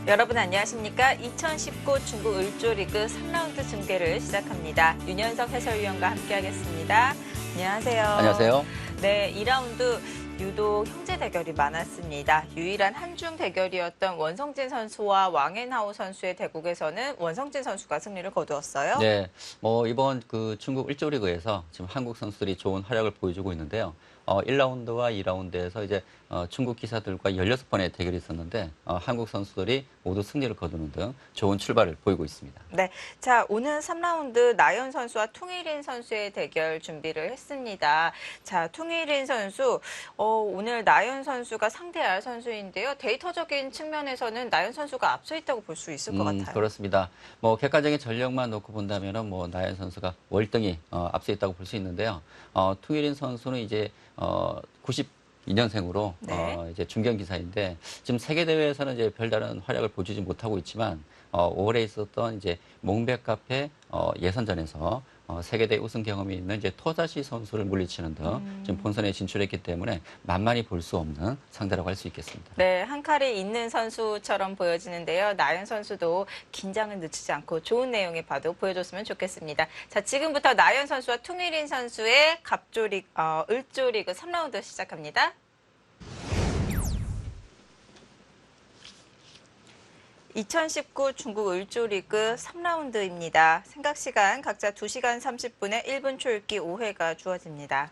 여러분 안녕하십니까? 2019 중국 을조리그 3라운드 중계를 시작합니다. 윤현석 해설위원과 함께하겠습니다. 안녕하세요. 안녕하세요. 네, 2라운드 유독 형제 대결이 많았습니다. 유일한 한중 대결이었던 원성진 선수와 왕앤하오 선수의 대국에서는 원성진 선수가 승리를 거두었어요. 네, 이번 그 중국 을조리그에서 지금 한국 선수들이 좋은 활약을 보여주고 있는데요. 1라운드와 2라운드에서 이제 중국 기사들과 16번의 대결이 있었는데 한국 선수들이 모두 승리를 거두는 등 좋은 출발을 보이고 있습니다. 네, 자 오늘 3라운드 나연 선수와 퉁일인 선수의 대결 준비를 했습니다. 자, 퉁일인 선수 오늘 나연 선수가 상대할 선수인데요. 데이터적인 측면에서는 나연 선수가 앞서 있다고 볼 수 있을 것 같아요. 그렇습니다. 객관적인 전력만 놓고 본다면은 나연 선수가 월등히 앞서 있다고 볼 수 있는데요. 퉁일인 선수는 이제 92년생으로 네. 이제 중견 기사인데 지금 세계 대회에서는 이제 별다른 활약을 보여주지 못하고 있지만 올해 있었던 이제 몽백 카페 예선전에서 세계대회 우승 경험이 있는 이제 토자시 선수를 물리치는 등 지금 본선에 진출했기 때문에 만만히 볼 수 없는 상대라고 할 수 있겠습니다. 네, 한 칼이 있는 선수처럼 보여지는데요. 나연 선수도 긴장을 늦추지 않고 좋은 내용의 바둑 보여줬으면 좋겠습니다. 자, 지금부터 나연 선수와 퉁일인 선수의 을조리그 3라운드 시작합니다. (2019) 중국 을조리그 3라운드입니다. 생각시간 각자 2시간 30분에 1분 초읽기 5회가 주어집니다.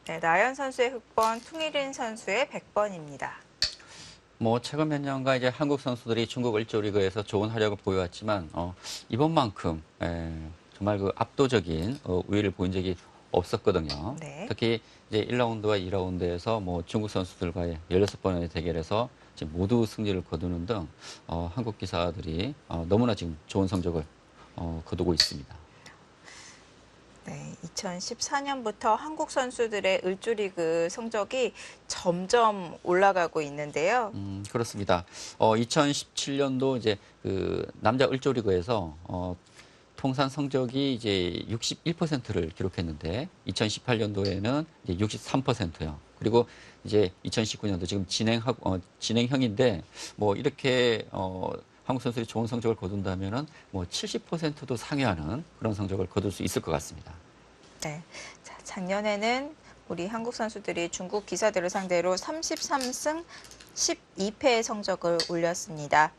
네, 나연 선수의 흑번, 퉁일인 선수의 100번입니다. 최근 몇 년간 이제 한국 선수들이 중국 을조리그에서 좋은 활약을 보여왔지만 이번만큼 정말 그 압도적인 우위를 보인 적이 없었거든요. 네. 특히 이제 1라운드와 2라운드에서 중국 선수들과의 16번의 대결에서 지금 모두 승리를 거두는 등 한국 기사들이 너무나 지금 좋은 성적을 거두고 있습니다. 네, 2014년부터 한국 선수들의 을조리그 성적이 점점 올라가고 있는데요. 그렇습니다. 2017년도 이제 그 남자 을조리그에서 통산 성적이 이제 61%를 기록했는데 2018년도에는 이제 63%요. 그리고 이제 2019년도 지금 진행형인데 이렇게 한국 선수들이 좋은 성적을 거둔다면은 70%도 상회하는 그런 성적을 거둘 수 있을 것 같습니다. 네, 자, 작년에는 우리 한국 선수들이 중국 기사들을 상대로 33승 12패의 성적을 올렸습니다.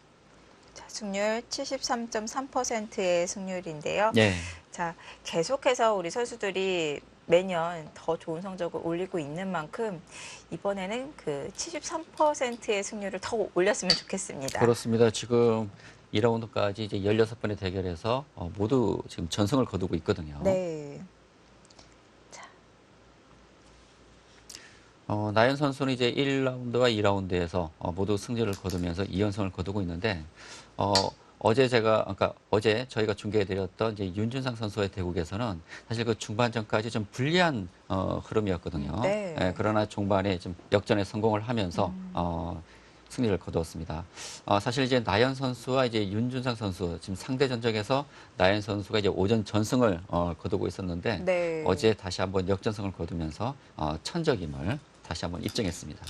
자, 승률 73.3%의 승률인데요. 네. 자, 계속해서 우리 선수들이 매년 더 좋은 성적을 올리고 있는 만큼 이번에는 그 73%의 승률을 더 올렸으면 좋겠습니다. 그렇습니다. 지금 2라운드까지 이제 16번의 대결에서 모두 지금 전승을 거두고 있거든요. 네. 나연 선수는 이제 1라운드와 2라운드에서 모두 승리를 거두면서 2연승을 거두고 있는데 어제 저희가 중계해드렸던 이제 윤준상 선수의 대국에서는 사실 그 중반전까지 좀 불리한 흐름이었거든요. 네. 그러나 중반에 좀 역전에 성공을 하면서 승리를 거두었습니다. 사실 이제 나연 선수와 이제 윤준상 선수 지금 상대 전적에서 나연 선수가 이제 오전 전승을 거두고 있었는데 네. 어제 다시 한번 역전승을 거두면서 천적임을 다시 한번 입증했습니다.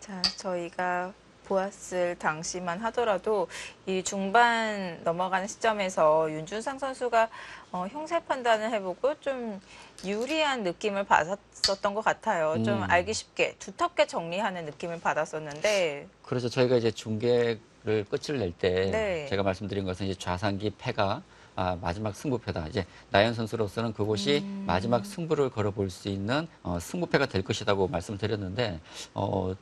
자, 저희가 보았을 당시만 하더라도 이 중반 넘어가는 시점에서 윤준상 선수가 형세 판단을 해보고 좀 유리한 느낌을 받았었던 것 같아요. 좀 알기 쉽게 두텁게 정리하는 느낌을 받았었는데. 그래서 저희가 이제 중계를 끝을 낼 때 네. 제가 말씀드린 것은 이제 좌상기 패가 마지막 승부패다. 이제 나연 선수로서는 그곳이 마지막 승부를 걸어볼 수 있는 승부패가 될 것이라고 말씀드렸는데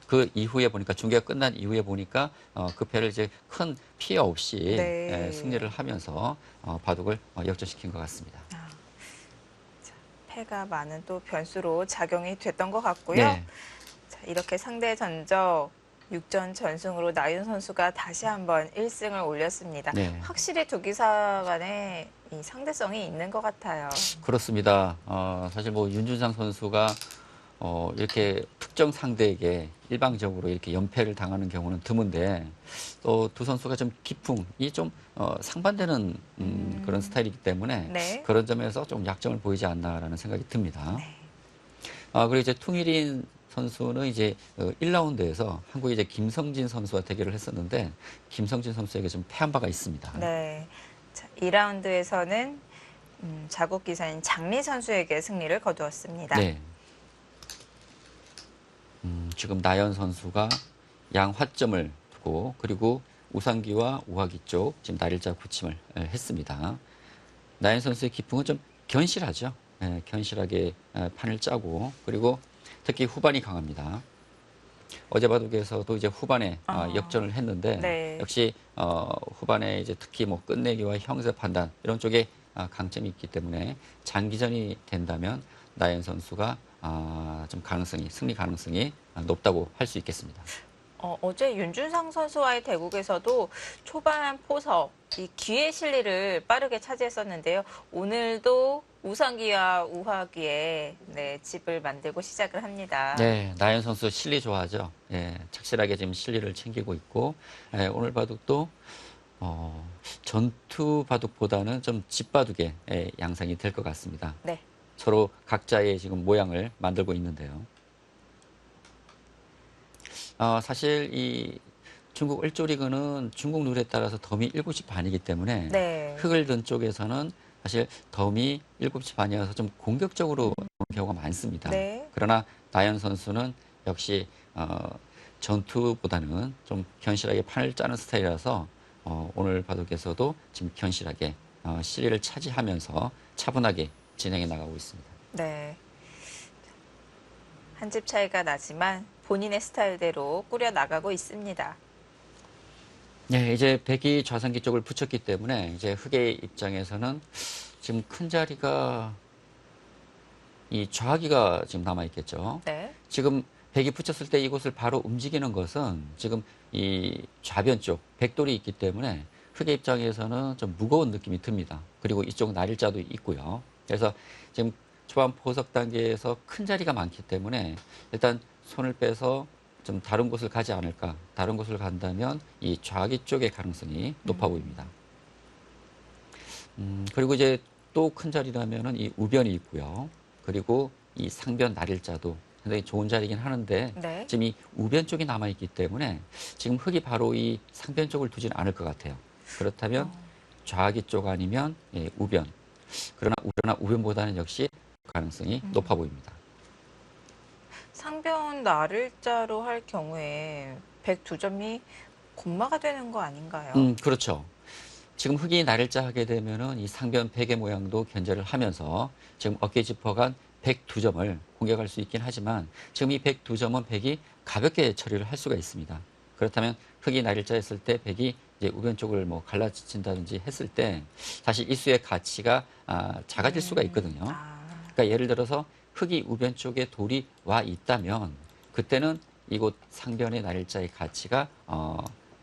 그 이후에 보니까 중계가 끝난 이후에 보니까 그 패를 이제 큰 피해 없이 네. 승리를 하면서 바둑을 역전시킨 것 같습니다. 자, 패가 많은 또 변수로 작용이 됐던 것 같고요. 네. 자, 이렇게 상대 전적 6전 전승으로 나윤 선수가 다시 한번 1승을 올렸습니다. 네. 확실히 두 기사 간에 이 상대성이 있는 것 같아요. 그렇습니다. 사실 윤준상 선수가 이렇게 특정 상대에게 일방적으로 이렇게 연패를 당하는 경우는 드문데 또 두 선수가 좀 기풍이 좀 상반되는 그런 스타일이기 때문에 네. 그런 점에서 좀 약점을 보이지 않나라는 생각이 듭니다. 네. 그리고 이제 퉁일인 선수는 이제 1라운드에서 한국의 이제 김성진 선수와 대결을 했었는데 김성진 선수에게 좀 패한 바가 있습니다. 네. 자, 2라운드에서는 자국 기사인 장리 선수에게 승리를 거두었습니다. 네. 지금 나연 선수가 양화점을 두고 그리고 우상기와 우하기 쪽 지금 날일자 굳힘을 했습니다. 나연 선수의 기풍은 좀 견실하죠. 견실하게 판을 짜고 그리고 특히 후반이 강합니다. 어제 바둑에서도 이제 후반에 역전을 했는데 네. 역시 후반에 이제 특히 뭐 끝내기와 형세 판단 이런 쪽에 강점이 있기 때문에 장기전이 된다면 나연 선수가 좀 승리 가능성이 높다고 할 수 있겠습니다. 어제 윤준상 선수와의 대국에서도 초반 포석, 이 기회 실리를 빠르게 차지했었는데요. 오늘도 우상기와 우하기에 집을 만들고 시작을 합니다. 네, 나연 선수 실리 좋아하죠. 예, 착실하게 지금 실리를 챙기고 있고 오늘 바둑도 전투 바둑보다는 좀 집바둑의 양상이 될 것 같습니다. 네. 서로 각자의 지금 모양을 만들고 있는데요. 사실 이 중국 을조리그는 중국 룰에 따라서 덤이 7시 반이기 때문에 네. 흙을 든 쪽에서는 사실 덤이 7시 반이어서 좀 공격적으로 오는 경우가 많습니다. 네. 그러나 나연 선수는 역시 전투보다는 좀 견실하게 판을 짜는 스타일이라서 오늘 바둑에서도 지금 견실하게 실리를 차지하면서 차분하게 진행해 나가고 있습니다. 네. 한 집 차이가 나지만 본인의 스타일대로 꾸려 나가고 있습니다. 네, 이제 백이 좌상기 쪽을 붙였기 때문에 이제 흑의 입장에서는 지금 큰 자리가 이 좌기가 지금 남아 있겠죠. 네. 지금 백이 붙였을 때 이곳을 바로 움직이는 것은 지금 이 좌변 쪽 백돌이 있기 때문에 흑의 입장에서는 좀 무거운 느낌이 듭니다. 그리고 이쪽 날일자도 있고요. 그래서 지금 초반 포석 단계에서 큰 자리가 많기 때문에 일단 손을 빼서 좀 다른 곳을 가지 않을까. 다른 곳을 간다면 이 좌기 쪽의 가능성이 높아 보입니다. 그리고 이제 또 큰 자리라면은 이 우변이 있고요. 그리고 이 상변 날일자도 굉장히 좋은 자리긴 하는데 네. 지금 이 우변 쪽이 남아 있기 때문에 지금 흑이 바로 이 상변 쪽을 두지는 않을 것 같아요. 그렇다면 좌기 쪽 아니면 우변. 그러나 우변보다는 역시 가능성이 높아 보입니다. 상변 날일자로 할 경우에 102점이 곤마가 되는 거 아닌가요? 그렇죠. 지금 흑이 날일자 하게 되면은 이 상변 백의 모양도 견제를 하면서 지금 어깨 짚어간 102점을 공격할 수 있긴 하지만 지금 이 102점은 백이 가볍게 처리를 할 수가 있습니다. 그렇다면 흑이 날일자 했을 때 백이 이제 우변 쪽을 뭐 갈라친다든지 했을 때 사실 이 수의 가치가 작아질 수가 있거든요. 그러니까 예를 들어서 흑이 우변 쪽에 돌이 와 있다면 그때는 이곳 상변의 날일자의 가치가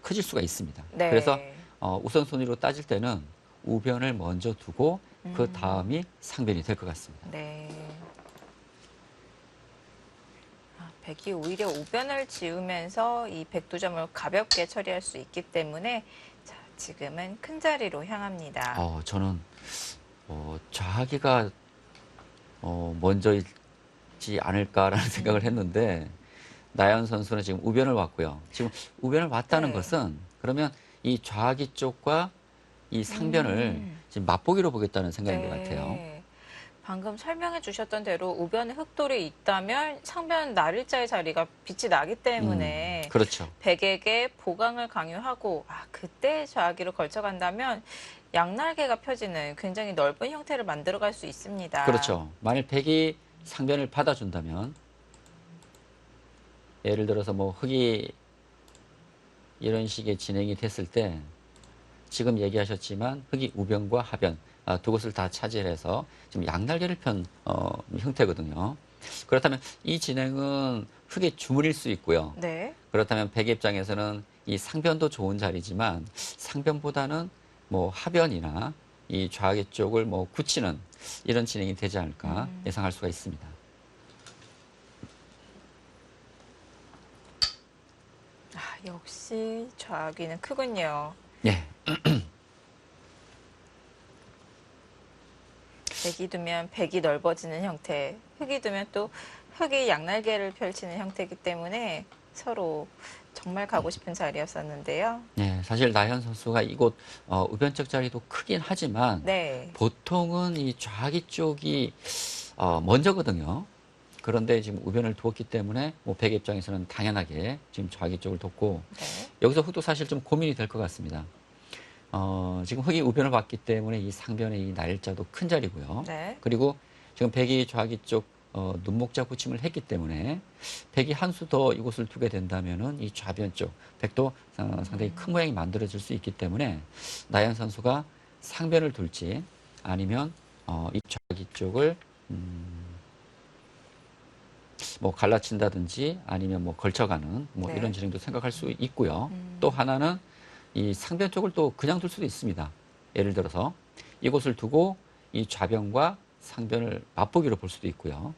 커질 수가 있습니다. 네. 그래서 우선순위로 따질 때는 우변을 먼저 두고 그 다음이 상변이 될 것 같습니다. 네. 백이 오히려 우변을 지으면서 이 102점을 가볍게 처리할 수 있기 때문에 자, 지금은 큰 자리로 향합니다. 저는 좌기가 먼저 있지 않을까라는 생각을 했는데 나연 선수는 지금 우변을 왔고요. 지금 우변을 왔다는 네. 것은 그러면 이 좌기 쪽과 이 상변을 지금 맛보기로 보겠다는 생각인 것 같아요. 방금 설명해 주셨던 대로 우변에 흑돌이 있다면 상변 날일자의 자리가 빛이 나기 때문에 그렇죠. 백에게 보강을 강요하고 그때 좌기로 걸쳐간다면 양날개가 펴지는 굉장히 넓은 형태를 만들어갈 수 있습니다. 그렇죠. 만일 백이 상변을 받아준다면 예를 들어서 뭐 흑이 이런 식의 진행이 됐을 때 지금 얘기하셨지만 흑이 우변과 하변 두 곳을 다 차지해서 지금 양날개를 편 형태거든요. 그렇다면 이 진행은 흑의 주물일 수 있고요. 네. 그렇다면 백의 입장에서는 이 상변도 좋은 자리지만 상변보다는 뭐 하변이나 이 좌계 쪽을 뭐 굳히는 이런 진행이 되지 않을까 예상할 수가 있습니다. 역시 좌기는 크군요. 네. 백이 두면 백이 넓어지는 형태, 흑이 두면 또 흙이 양날개를 펼치는 형태이기 때문에 서로 정말 가고 싶은 자리였었는데요. 네, 사실 나현 선수가 이곳 우변쪽 자리도 크긴 하지만 네. 보통은 이 좌기 쪽이 먼저거든요. 그런데 지금 우변을 두었기 때문에 뭐 백의 입장에서는 당연하게 지금 좌기 쪽을 뒀고 네. 여기서 흙도 사실 좀 고민이 될 것 같습니다. 지금 흙이 우변을 봤기 때문에 이 상변의 이 날짜도 큰 자리고요. 네. 그리고 지금 백이 좌기 쪽 눈목자 붙임을 했기 때문에 백이 한 수 더 이곳을 두게 된다면은 이 좌변 쪽 백도 상당히 큰 모양이 만들어질 수 있기 때문에 나연 선수가 상변을 둘지 아니면 이 좌기 쪽을 뭐 갈라친다든지 아니면 뭐 걸쳐가는 뭐 네. 이런 진행도 생각할 수 있고요. 또 하나는 이 상변 쪽을 또 그냥 둘 수도 있습니다. 예를 들어서 이곳을 두고 이 좌변과 상변을 맛보기로 볼 수도 있고요.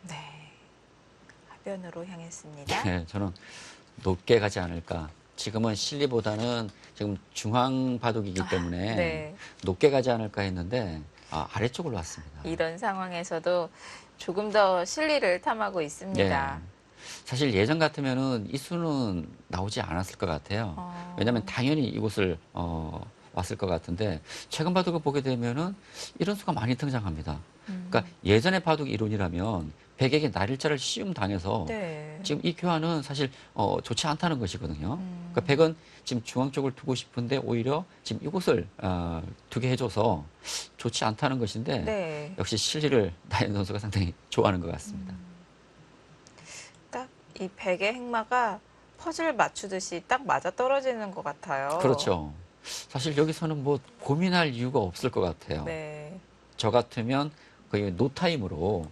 네. 하변으로 향했습니다. 네, 저는 높게 가지 않을까. 지금은 실리보다는 지금 중앙 바둑이기 때문에 네. 높게 가지 않을까 했는데 아래쪽으로 왔습니다. 이런 상황에서도 조금 더 실리를 탐하고 있습니다. 네. 사실 예전 같으면은 이 수는 나오지 않았을 것 같아요. 왜냐하면 당연히 이곳을 왔을 것 같은데 최근 바둑을 보게 되면은 이런 수가 많이 등장합니다. 그러니까 예전의 바둑 이론이라면 백에게 날일자를 시움 당해서 네. 지금 이 교환은 사실 좋지 않다는 것이거든요. 그러니까 백은 지금 중앙 쪽을 두고 싶은데 오히려 지금 이곳을 두게 해줘서 좋지 않다는 것인데 네. 역시 실리를 나연 선수가 상당히 좋아하는 것 같습니다. 딱 이 백의 행마가 퍼즐 맞추듯이 딱 맞아 떨어지는 것 같아요. 그렇죠. 사실 여기서는 뭐 고민할 이유가 없을 것 같아요. 네. 저 같으면 거의 노타임으로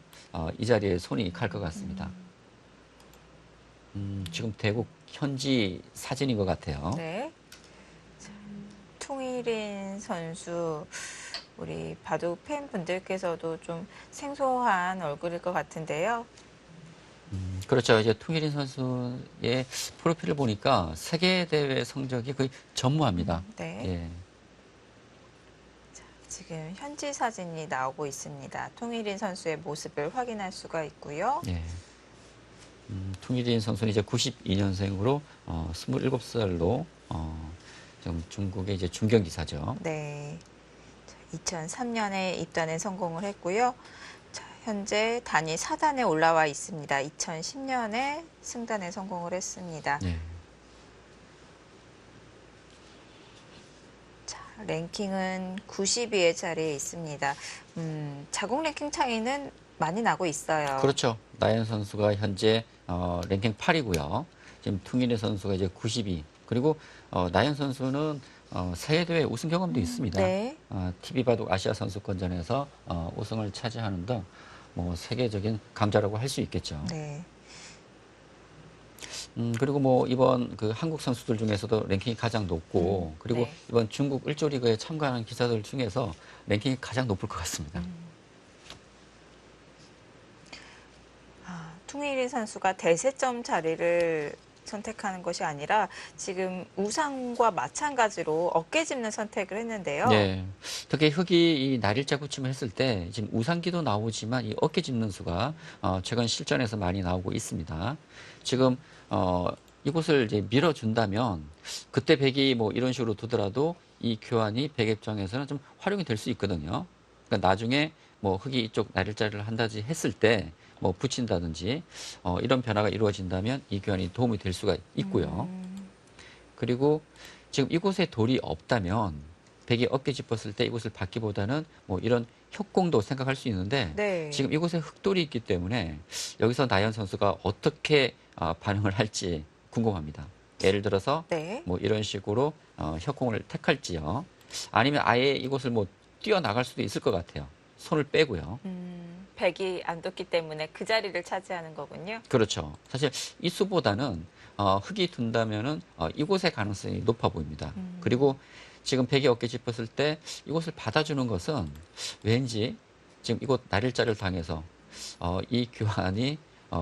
이 자리에 손이 갈 것 같습니다. 지금 대국 현지 사진인 것 같아요. 네. 자, 퉁일인 선수, 우리 바둑 팬분들께서도 좀 생소한 얼굴일 것 같은데요. 그렇죠. 이제 퉁일인 선수의 프로필을 보니까 세계 대회 성적이 거의 전무합니다. 네. 예. 지금 현지 사진이 나오고 있습니다. 퉁일인 선수의 모습을 확인할 수가 있고요. 예. 퉁일인 선수는 이제 92년생으로 27살로 지금 중국의 이제 중견기사죠. 네. 2003년에 입단에 성공을 했고요. 자, 현재 단위 4단에 올라와 있습니다. 2010년에 승단에 성공을 했습니다. 예. 자, 랭킹은 92의 자리에 있습니다. 자국 랭킹 차이는 많이 나고 있어요. 그렇죠. 나연 선수가 현재 랭킹 8이고요. 지금 퉁일인 선수가 이제 92. 그리고 나연 선수는 세계대회 우승 경험도 있습니다. 네. TV 바둑 아시아 선수권전에서 우승을 차지하는 등 뭐 세계적인 강자라고 할 수 있겠죠. 네. 그리고 뭐 이번 그 한국 선수들 중에서도 랭킹이 가장 높고 그리고 네. 이번 중국 일조리그에 참가하는 기사들 중에서 랭킹이 가장 높을 것 같습니다. 퉁일인 선수가 대세점 자리를 선택하는 것이 아니라 지금 우상과 마찬가지로 어깨 짚는 선택을 했는데요. 네. 특히 흙이 이 날일자 구침을 했을 때 지금 우상기도 나오지만 이 어깨 짚는 수가 최근 실전에서 많이 나오고 있습니다. 지금 이곳을 이제 밀어준다면 그때 백이 뭐 이런 식으로 두더라도 이 교환이 백 입장에서는 좀 활용이 될 수 있거든요. 그러니까 나중에 뭐 흙이 이쪽 날일자를 한다지 했을 때 뭐 붙인다든지 이런 변화가 이루어진다면 이 교환이 도움이 될 수가 있고요. 그리고 지금 이곳에 돌이 없다면 백이 어깨 짚었을 때 이곳을 받기보다는 뭐 이런 협공도 생각할 수 있는데 네. 지금 이곳에 흙돌이 있기 때문에 여기서 나연 선수가 어떻게 반응을 할지 궁금합니다. 예를 들어서 네. 뭐 이런 식으로 협공을 택할지요. 아니면 아예 이곳을 뭐 뛰어나갈 수도 있을 것 같아요. 손을 빼고요. 백이 안 뒀기 때문에 그 자리를 차지하는 거군요. 그렇죠. 사실 이 수보다는 흙이 둔다면은 이곳의 가능성이 높아 보입니다. 그리고 지금 백이 어깨 짚었을 때 이곳을 받아주는 것은 왠지 지금 이곳 날일자를 당해서 이 교환이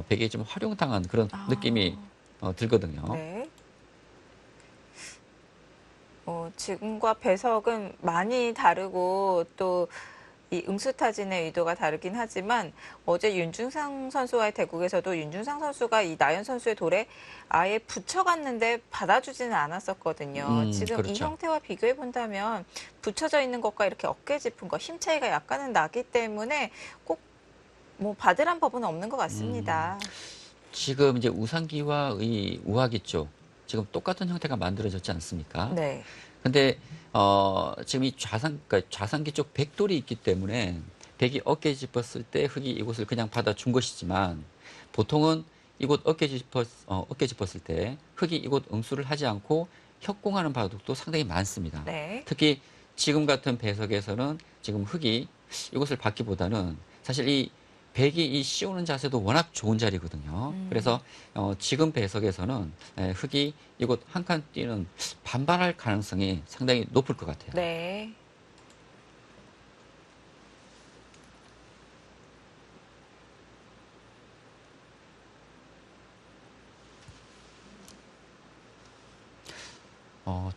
백이 좀 활용당한 그런 느낌이 들거든요. 네. 지금과 배석은 많이 다르고 또 이 응수타진의 의도가 다르긴 하지만 어제 윤중상 선수와의 대국에서도 윤중상 선수가 이 나연 선수의 돌에 아예 붙여갔는데 받아주지는 않았었거든요. 지금 이 그렇죠. 형태와 비교해 본다면 붙여져 있는 것과 이렇게 어깨 짚은 거 힘 차이가 약간은 나기 때문에 꼭 뭐 받으란 법은 없는 것 같습니다. 지금 이제 우상기와 이 우하기 쪽 지금 똑같은 형태가 만들어졌지 않습니까? 네. 근데 지금 이 그러니까 좌상기 쪽 백돌이 있기 때문에 백이 어깨 짚었을 때 흙이 이곳을 그냥 받아준 것이지만 보통은 이곳 어깨 짚었을 때 흙이 이곳 응수를 하지 않고 협공하는 바둑도 상당히 많습니다. 네. 특히 지금 같은 배석에서는 지금 흙이 이곳을 받기보다는 사실 이 백이 이 씌우는 자세도 워낙 좋은 자리거든요. 그래서 지금 배석에서는 흙이 이곳 한 칸 뛰는 반발할 가능성이 상당히 높을 것 같아요. 네.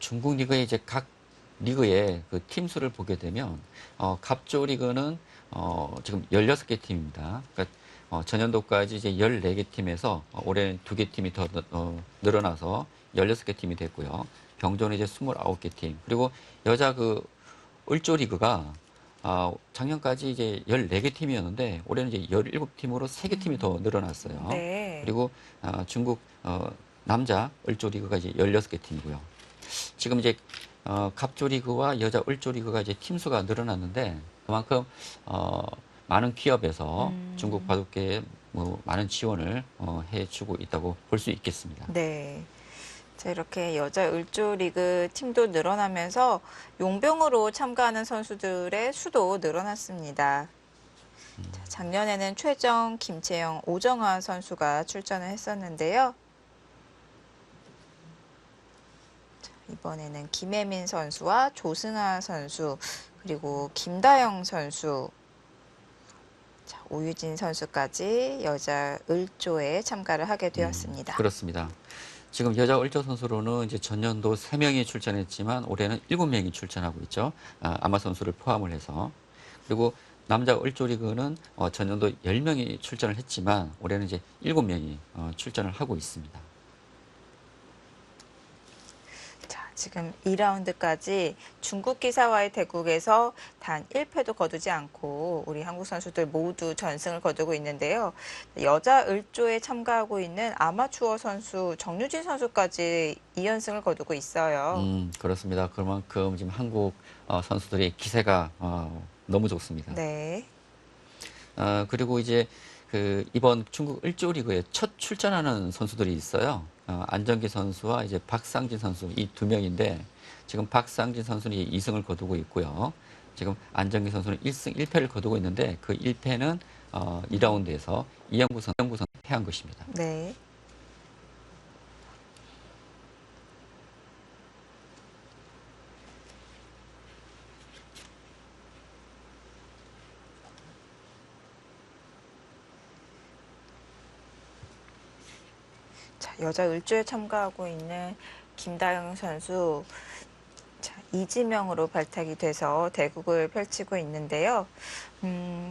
중국 리그의 이제 각 리그의 그 팀 수를 보게 되면 갑조 리그는 지금 16개 팀입니다. 그러니까 전년도까지 이제 14개 팀에서 올해는 2개 팀이 더 늘어나서 16개 팀이 됐고요. 병조는 이제 29개 팀. 그리고 여자 그 을조 리그가 작년까지 이제 14개 팀이었는데 올해는 이제 17팀으로 3개 팀이 더 늘어났어요. 네. 그리고 중국 남자 을조 리그가 이제 16개 팀이고요. 지금 이제 갑조 리그와 여자 을조 리그가 이제 팀 수가 늘어났는데 그만큼 많은 기업에서 중국 바둑계에 뭐 많은 지원을 해주고 있다고 볼 수 있겠습니다. 네. 자, 이렇게 여자 을조 리그 팀도 늘어나면서 용병으로 참가하는 선수들의 수도 늘어났습니다. 자, 작년에는 최정, 김채영, 오정아 선수가 출전을 했었는데요. 자, 이번에는 김혜민 선수와 조승아 선수, 그리고 김다영 선수, 자, 오유진 선수까지 여자 을조에 참가를 하게 되었습니다. 그렇습니다. 지금 여자 을조 선수로는 이제 전년도 3명이 출전했지만 올해는 7명이 출전하고 있죠. 아마 선수를 포함을 해서. 그리고 남자 을조 리그는 전년도 10명이 출전을 했지만 올해는 이제 7명이 출전을 하고 있습니다. 자, 지금 2라운드까지 중국 기사와의 대국에서 단 1패도 거두지 않고 우리 한국 선수들 모두 전승을 거두고 있는데요. 여자 을조에 참가하고 있는 아마추어 선수 정유진 선수까지 2연승을 거두고 있어요. 그렇습니다. 그만큼 지금 한국 선수들의 기세가 너무 좋습니다. 네. 그리고 이제 그 이번 중국 을조 리그에 첫 출전하는 선수들이 있어요. 안정기 선수와 이제 박상진 선수 이 2명인데 지금 박상진 선수는 2승을 거두고 있고요. 지금 안정기 선수는 1승 1패를 거두고 있는데 그 1패는 2라운드에서 이영구 선수 패한 것입니다. 네. 자, 여자 을조에 참가하고 있는 김다영 선수, 자, 이지명으로 발탁이 돼서 대국을 펼치고 있는데요.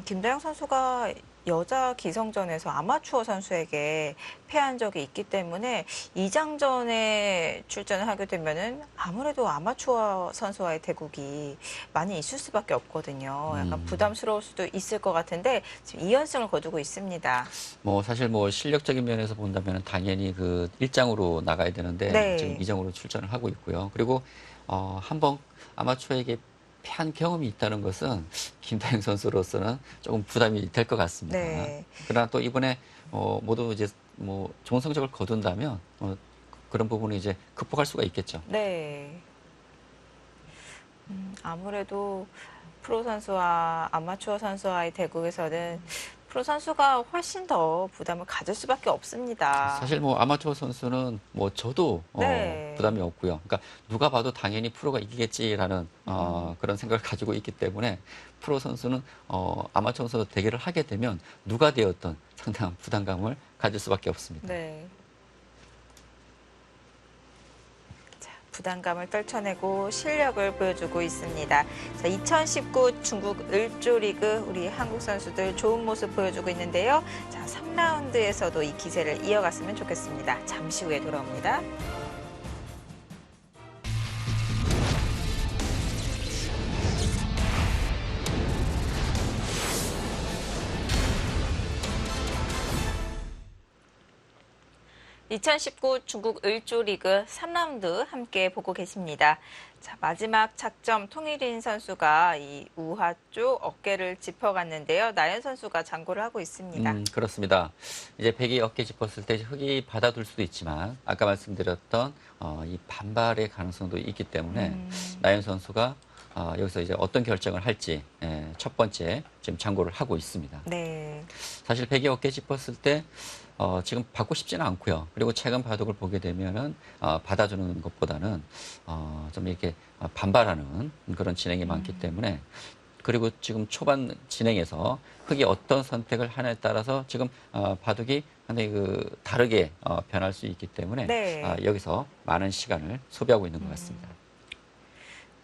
김다영 선수가 여자 기성전에서 아마추어 선수에게 패한 적이 있기 때문에 이장전에 출전을 하게 되면은 아무래도 아마추어 선수와의 대국이 많이 있을 수밖에 없거든요. 약간 부담스러울 수도 있을 것 같은데 지금 2연승을 거두고 있습니다. 뭐 사실 뭐 실력적인 면에서 본다면 당연히 그 1장으로 나가야 되는데 네. 지금 2장으로 출전을 하고 있고요. 그리고 한번 아마추어에게 패한 경험이 있다는 것은 김다영 선수로서는 조금 부담이 될 것 같습니다. 네. 그러나 또 이번에 모두 이제 뭐 좋은 성적을 거둔다면 그런 부분을 이제 극복할 수가 있겠죠. 네. 아무래도 프로 선수와 아마추어 선수와의 대국에서는 프로 선수가 훨씬 더 부담을 가질 수밖에 없습니다. 사실 뭐 아마추어 선수는 뭐 저도 네. 부담이 없고요. 그러니까 누가 봐도 당연히 프로가 이기겠지라는 그런 생각을 가지고 있기 때문에 프로 선수는 아마추어 선수 대결을 하게 되면 누가 되었던 상당한 부담감을 가질 수밖에 없습니다. 네. 자, 부담감을 떨쳐내고 실력을 보여주고 있습니다. 자, 2019 중국 을조 리그 우리 한국 선수들 좋은 모습 보여주고 있는데요. 자, 3라운드에서도 이 기세를 이어갔으면 좋겠습니다. 잠시 후에 돌아옵니다. (2019) 중국 을조 리그 3라운드 함께 보고 계십니다. 자, 마지막 착점 통일인 선수가 이 우하 쪽 어깨를 짚어갔는데요. 나연 선수가 장구를 하고 있습니다. 그렇습니다. 이제 백이 어깨 짚었을 때 흙이 받아둘 수도 있지만 아까 말씀드렸던 이 반발의 가능성도 있기 때문에 나연 선수가 여기서 이제 어떤 결정을 할지 첫 번째 지금 장구를 하고 있습니다. 네. 사실 백이 어깨 짚었을 때 지금 받고 싶지는 않고요. 그리고 최근 바둑을 보게 되면은 받아주는 것보다는 좀 이렇게 반발하는 그런 진행이 많기 때문에 그리고 지금 초반 진행에서 흙이 어떤 선택을 하냐에 따라서 지금 바둑이 상당히 다르게 변할 수 있기 때문에 네. 여기서 많은 시간을 소비하고 있는 것 같습니다.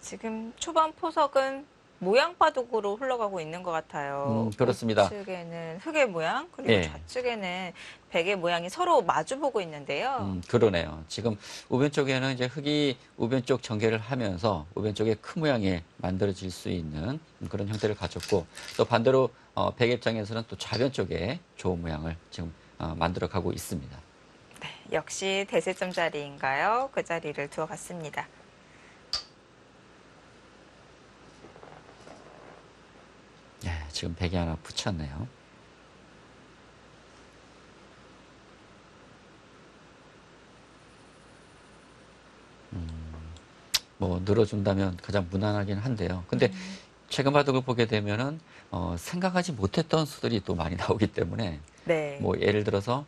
지금 초반 포석은 모양 바둑으로 흘러가고 있는 것 같아요. 그렇습니다. 우측에는 흙의 모양, 그리고 네. 좌측에는 백의 모양이 서로 마주보고 있는데요. 그러네요. 지금 우변 쪽에는 이제 흙이 우변 쪽 전개를 하면서 우변 쪽에 큰 모양이 만들어질 수 있는 그런 형태를 가졌고 또 반대로 백 입장에서는 또 좌변 쪽에 좋은 모양을 지금 만들어 가고 있습니다. 네, 역시 대세점 자리인가요? 그 자리를 두어갔습니다. 네, 지금 백이 하나 붙였네요. 뭐 늘어준다면 가장 무난하긴 한데요. 근데 최근 바둑을 보게 되면은 생각하지 못했던 수들이 또 많이 나오기 때문에 네. 뭐 예를 들어서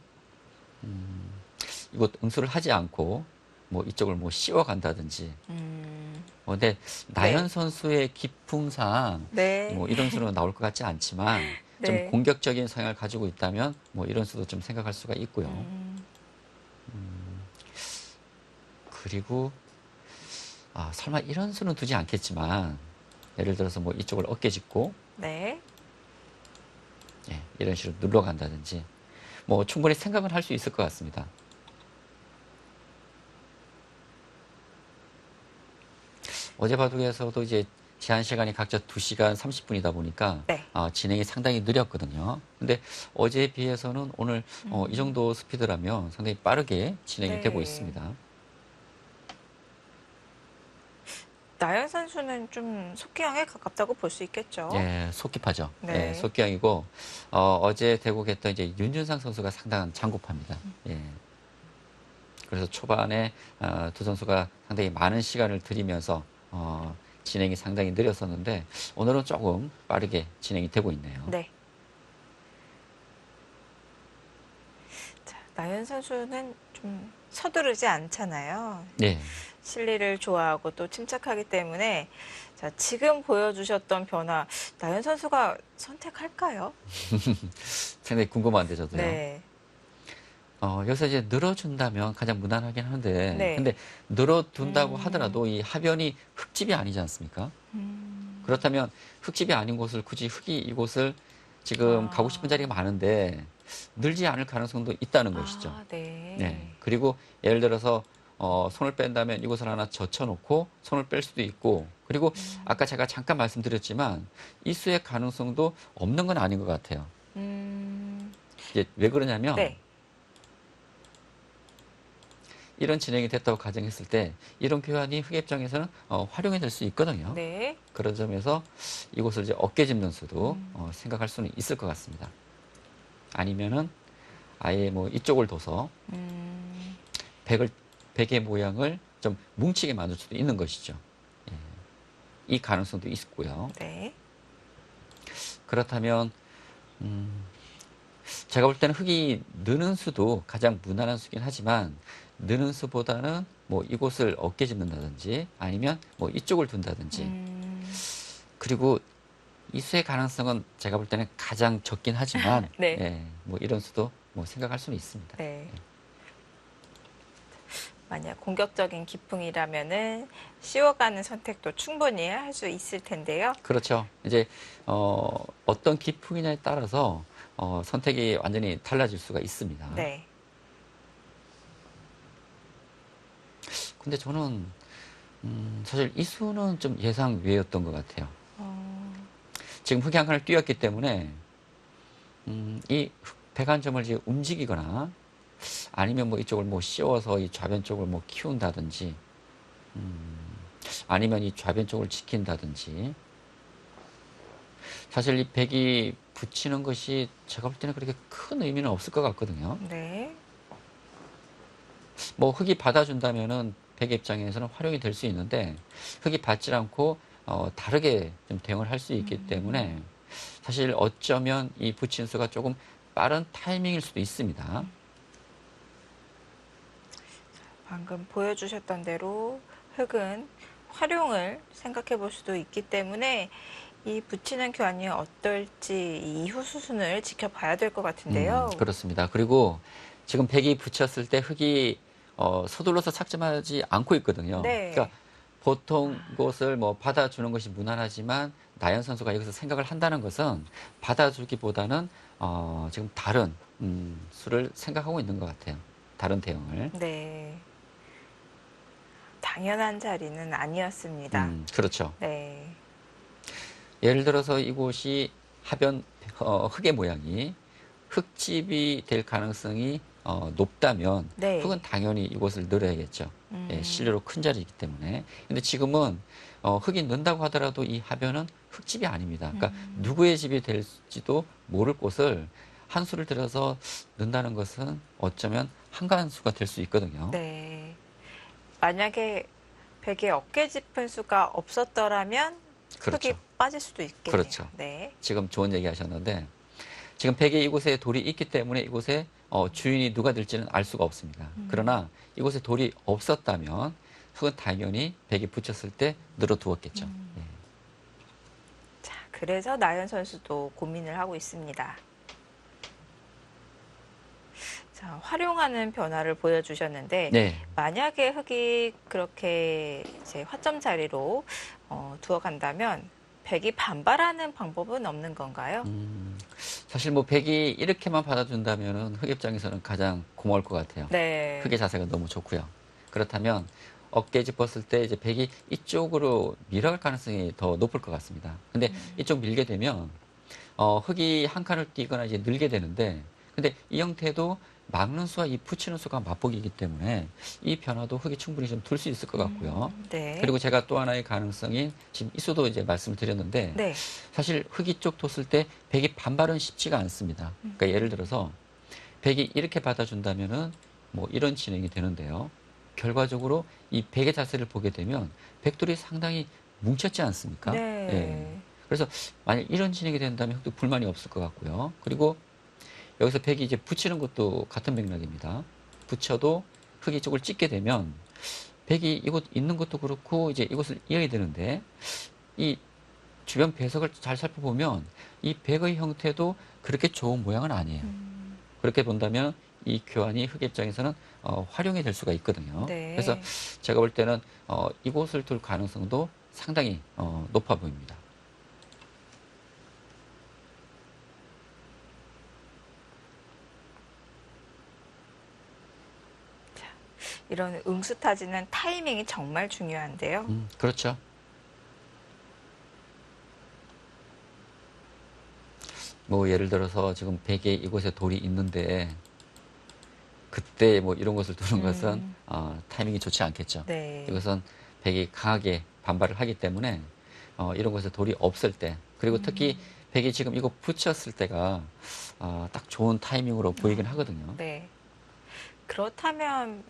이곳 응수를 하지 않고 뭐 이쪽을 뭐 씌워간다든지. 근데 나연 네. 선수의 기풍상 네. 뭐 이런 수는 나올 것 같지 않지만 네. 좀 공격적인 성향을 가지고 있다면 뭐 이런 수도 좀 생각할 수가 있고요. 그리고 설마 이런 수는 두지 않겠지만 예를 들어서 뭐 이쪽을 어깨 짚고 네. 이런 식으로 눌러간다든지 뭐 충분히 생각은 할 수 있을 것 같습니다. 어제 바둑에서도 이제 제한 시간이 각자 2시간 30분이다 보니까 네. 진행이 상당히 느렸거든요. 근데 어제에 비해서는 오늘 이 정도 스피드라면 상당히 빠르게 진행이 네. 되고 있습니다. 나연 선수는 좀 속기형에 가깝다고 볼 수 있겠죠. 예, 속기파죠. 네. 예, 속기형이고 어제 대국했던 이제 윤준상 선수가 상당한 장구파입니다. 예. 그래서 초반에 두 선수가 상당히 많은 시간을 들이면서 진행이 상당히 느렸었는데 오늘은 조금 빠르게 진행이 되고 있네요. 네. 자, 나연 선수는 좀 서두르지 않잖아요. 네. 실리를 좋아하고 또 침착하기 때문에 자, 지금 보여주셨던 변화 나연 선수가 선택할까요? 상당히 궁금한데 저도요. 네. 여기서 이제 늘어준다면 가장 무난하긴 한데 네. 근데 늘어둔다고 하더라도 이 하변이 흙집이 아니지 않습니까? 그렇다면 흙집이 아닌 곳을 굳이 흙이 이곳을 지금 가고 싶은 자리가 많은데 늘지 않을 가능성도 있다는 것이죠. 네. 네. 그리고 예를 들어서 손을 뺀다면 이곳을 하나 젖혀놓고 손을 뺄 수도 있고 그리고 아까 제가 잠깐 말씀드렸지만 이 수의 가능성도 없는 건 아닌 것 같아요. 이게 왜 그러냐면 네. 이런 진행이 됐다고 가정했을 때 이런 교환이 흙 입장에서는 활용이 될 수 있거든요. 네. 그런 점에서 이곳을 이제 어깨 짚는 수도 생각할 수는 있을 것 같습니다. 아니면은 아예 뭐 이쪽을 둬서 백의 모양을 좀 뭉치게 만들 수도 있는 것이죠. 예. 이 가능성도 있고요. 네. 그렇다면 제가 볼 때는 흙이 느는 수도 가장 무난한 수긴 하지만 느는 수보다는 뭐 이곳을 어깨 짚는다든지 아니면 뭐 이쪽을 둔다든지 그리고 이 수의 가능성은 제가 볼 때는 가장 적긴 하지만 네. 뭐 이런 수도 뭐 생각할 수는 있습니다. 네. 만약 공격적인 기풍이라면은 씌워가는 선택도 충분히 할 수 있을 텐데요. 그렇죠. 이제 어떤 기풍이냐에 따라서 선택이 완전히 달라질 수가 있습니다. 네. 근데 저는 사실 이 수는 좀 예상 외였던 것 같아요. 지금 흑이 한 칸을 띄었기 때문에 이 백한점을 이제 움직이거나 아니면 뭐 이쪽을 뭐 씌워서 이 좌변 쪽을 뭐 키운다든지 아니면 이 좌변 쪽을 지킨다든지 사실 이 백이 붙이는 것이 제가 볼 때는 그렇게 큰 의미는 없을 것 같거든요. 네. 뭐 흑이 받아준다면은 백의 입장에서는 활용이 될 수 있는데 흑이 받지 않고 다르게 좀 대응을 할 수 있기 때문에 사실 어쩌면 이 붙인 수가 조금 빠른 타이밍일 수도 있습니다. 방금 보여주셨던 대로 흙은 활용을 생각해 볼 수도 있기 때문에 이 붙이는 교환이 어떨지 이후 수순을 지켜봐야 될 것 같은데요. 그렇습니다. 그리고 지금 백이 붙였을 때 흑이 서둘러서 착점하지 않고 있거든요. 네. 그러니까 보통 것을 뭐 받아주는 것이 무난하지만 나연 선수가 여기서 생각을 한다는 것은 받아주기보다는 지금 다른 수를 생각하고 있는 것 같아요. 다른 대응을. 네. 당연한 자리는 아니었습니다. 그렇죠. 네. 예를 들어서 이곳이 하변 흙의 모양이 흙집이 될 가능성이 높다면 네. 흙은 당연히 이곳을 늘어야겠죠. 예, 실내로 큰 자리이기 때문에. 근데 지금은 흙이 는다고 하더라도 이 하변은 흙집이 아닙니다. 그러니까 누구의 집이 될지도 모를 곳을 한 수를 들어서 는다는 것은 어쩌면 한가한수가 될 수 있거든요. 네. 만약에 백의 어깨 짚은 수가 없었더라면 그렇죠. 흙이 빠질 수도 있겠네요. 그렇죠. 네. 지금 좋은 얘기 하셨는데 지금 백에 이곳에 돌이 있기 때문에 이곳에 주인이 누가 될지는 알 수가 없습니다. 그러나 이곳에 돌이 없었다면 흙은 당연히 백이 붙였을 때 늘어두었겠죠. 예. 자, 그래서 나연 선수도 고민을 하고 있습니다. 자, 활용하는 변화를 보여주셨는데 네. 만약에 흙이 그렇게 이제 화점 자리로 두어간다면 백이 반발하는 방법은 없는 건가요? 사실 뭐 백이 이렇게만 받아준다면 흙 입장에서는 가장 고마울 것 같아요. 네. 흙의 자세가 너무 좋고요. 그렇다면 어깨 짚었을 때 이제 백이 이쪽으로 밀어갈 가능성이 더 높을 것 같습니다. 근데 이쪽 밀게 되면 흙이 한 칸을 띄거나 이제 늘게 되는데 근데 이 형태도 막는 수와 이 붙이는 수가 맞복이기 때문에 이 변화도 흙이 충분히 좀 둘 수 있을 것 같고요. 네. 그리고 제가 또 하나의 가능성인 지금 이 수도 이제 말씀을 드렸는데 네. 사실 흙이 쪽 뒀을 때 백이 반발은 쉽지가 않습니다. 그러니까 예를 들어서 백이 이렇게 받아준다면은 뭐 이런 진행이 되는데요. 결과적으로 이 백의 자세를 보게 되면 백돌이 상당히 뭉쳤지 않습니까? 네. 예. 그래서 만약 이런 진행이 된다면 흙도 불만이 없을 것 같고요. 그리고 여기서 백이 이제 붙이는 것도 같은 맥락입니다. 붙여도 흙이 쪽을 찍게 되면 백이 이곳 있는 것도 그렇고 이제 이곳을 이어야 되는데 이 주변 배석을 잘 살펴보면 이 백의 형태도 그렇게 좋은 모양은 아니에요. 그렇게 본다면 이 교환이 흙 입장에서는 활용이 될 수가 있거든요. 네. 그래서 제가 볼 때는 이곳을 둘 가능성도 상당히 높아 보입니다. 이런 응수타지는 타이밍이 정말 중요한데요. 그렇죠. 뭐 예를 들어서 지금 백에 이곳에 돌이 있는데 그때 뭐 이런 것을 두는 것은 타이밍이 좋지 않겠죠. 네. 이것은 백이 강하게 반발을 하기 때문에 이런 것에 돌이 없을 때 그리고 특히 백이 지금 이거 붙였을 때가 딱 좋은 타이밍으로 보이긴 하거든요. 네. 그렇다면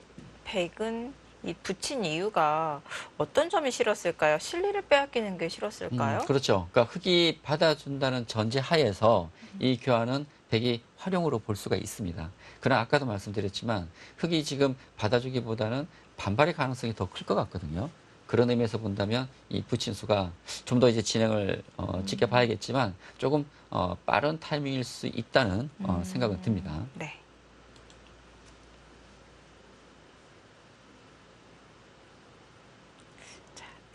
백은 이 붙인 이유가 어떤 점이 싫었을까요? 실리를 빼앗기는 게 싫었을까요? 그렇죠. 그러니까 흙이 받아준다는 전제 하에서 이 교환은 백이 활용으로 볼 수가 있습니다. 그러나 아까도 말씀드렸지만 흙이 지금 받아주기보다는 반발의 가능성이 더 클 것 같거든요. 그런 의미에서 본다면 이 붙인 수가 좀 더 이제 진행을 지켜봐야겠지만 조금 빠른 타이밍일 수 있다는 생각은 듭니다. 네.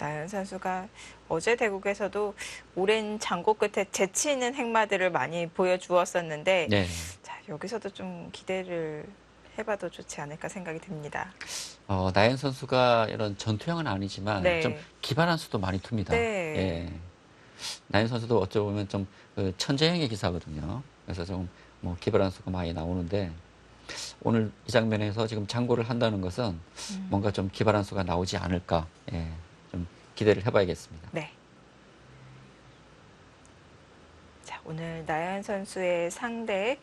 나연 선수가 어제 대국에서도 오랜 장고 끝에 재치 있는 행마들을 많이 보여주었었는데 네. 자, 여기서도 좀 기대를 해봐도 좋지 않을까 생각이 듭니다. 나연 선수가 이런 전투형은 아니지만 좀 네. 기발한 수도 많이 틉니다. 네. 예. 나연 선수도 어쩌 보면 좀 그 천재형의 기사거든요. 그래서 좀 뭐 기발한 수가 많이 나오는데 오늘 이 장면에서 지금 장고를 한다는 것은 뭔가 좀 기발한 수가 나오지 않을까. 예. 좀 기대를 해봐야겠습니다. 네. 자, 오늘 나연 선수의 상대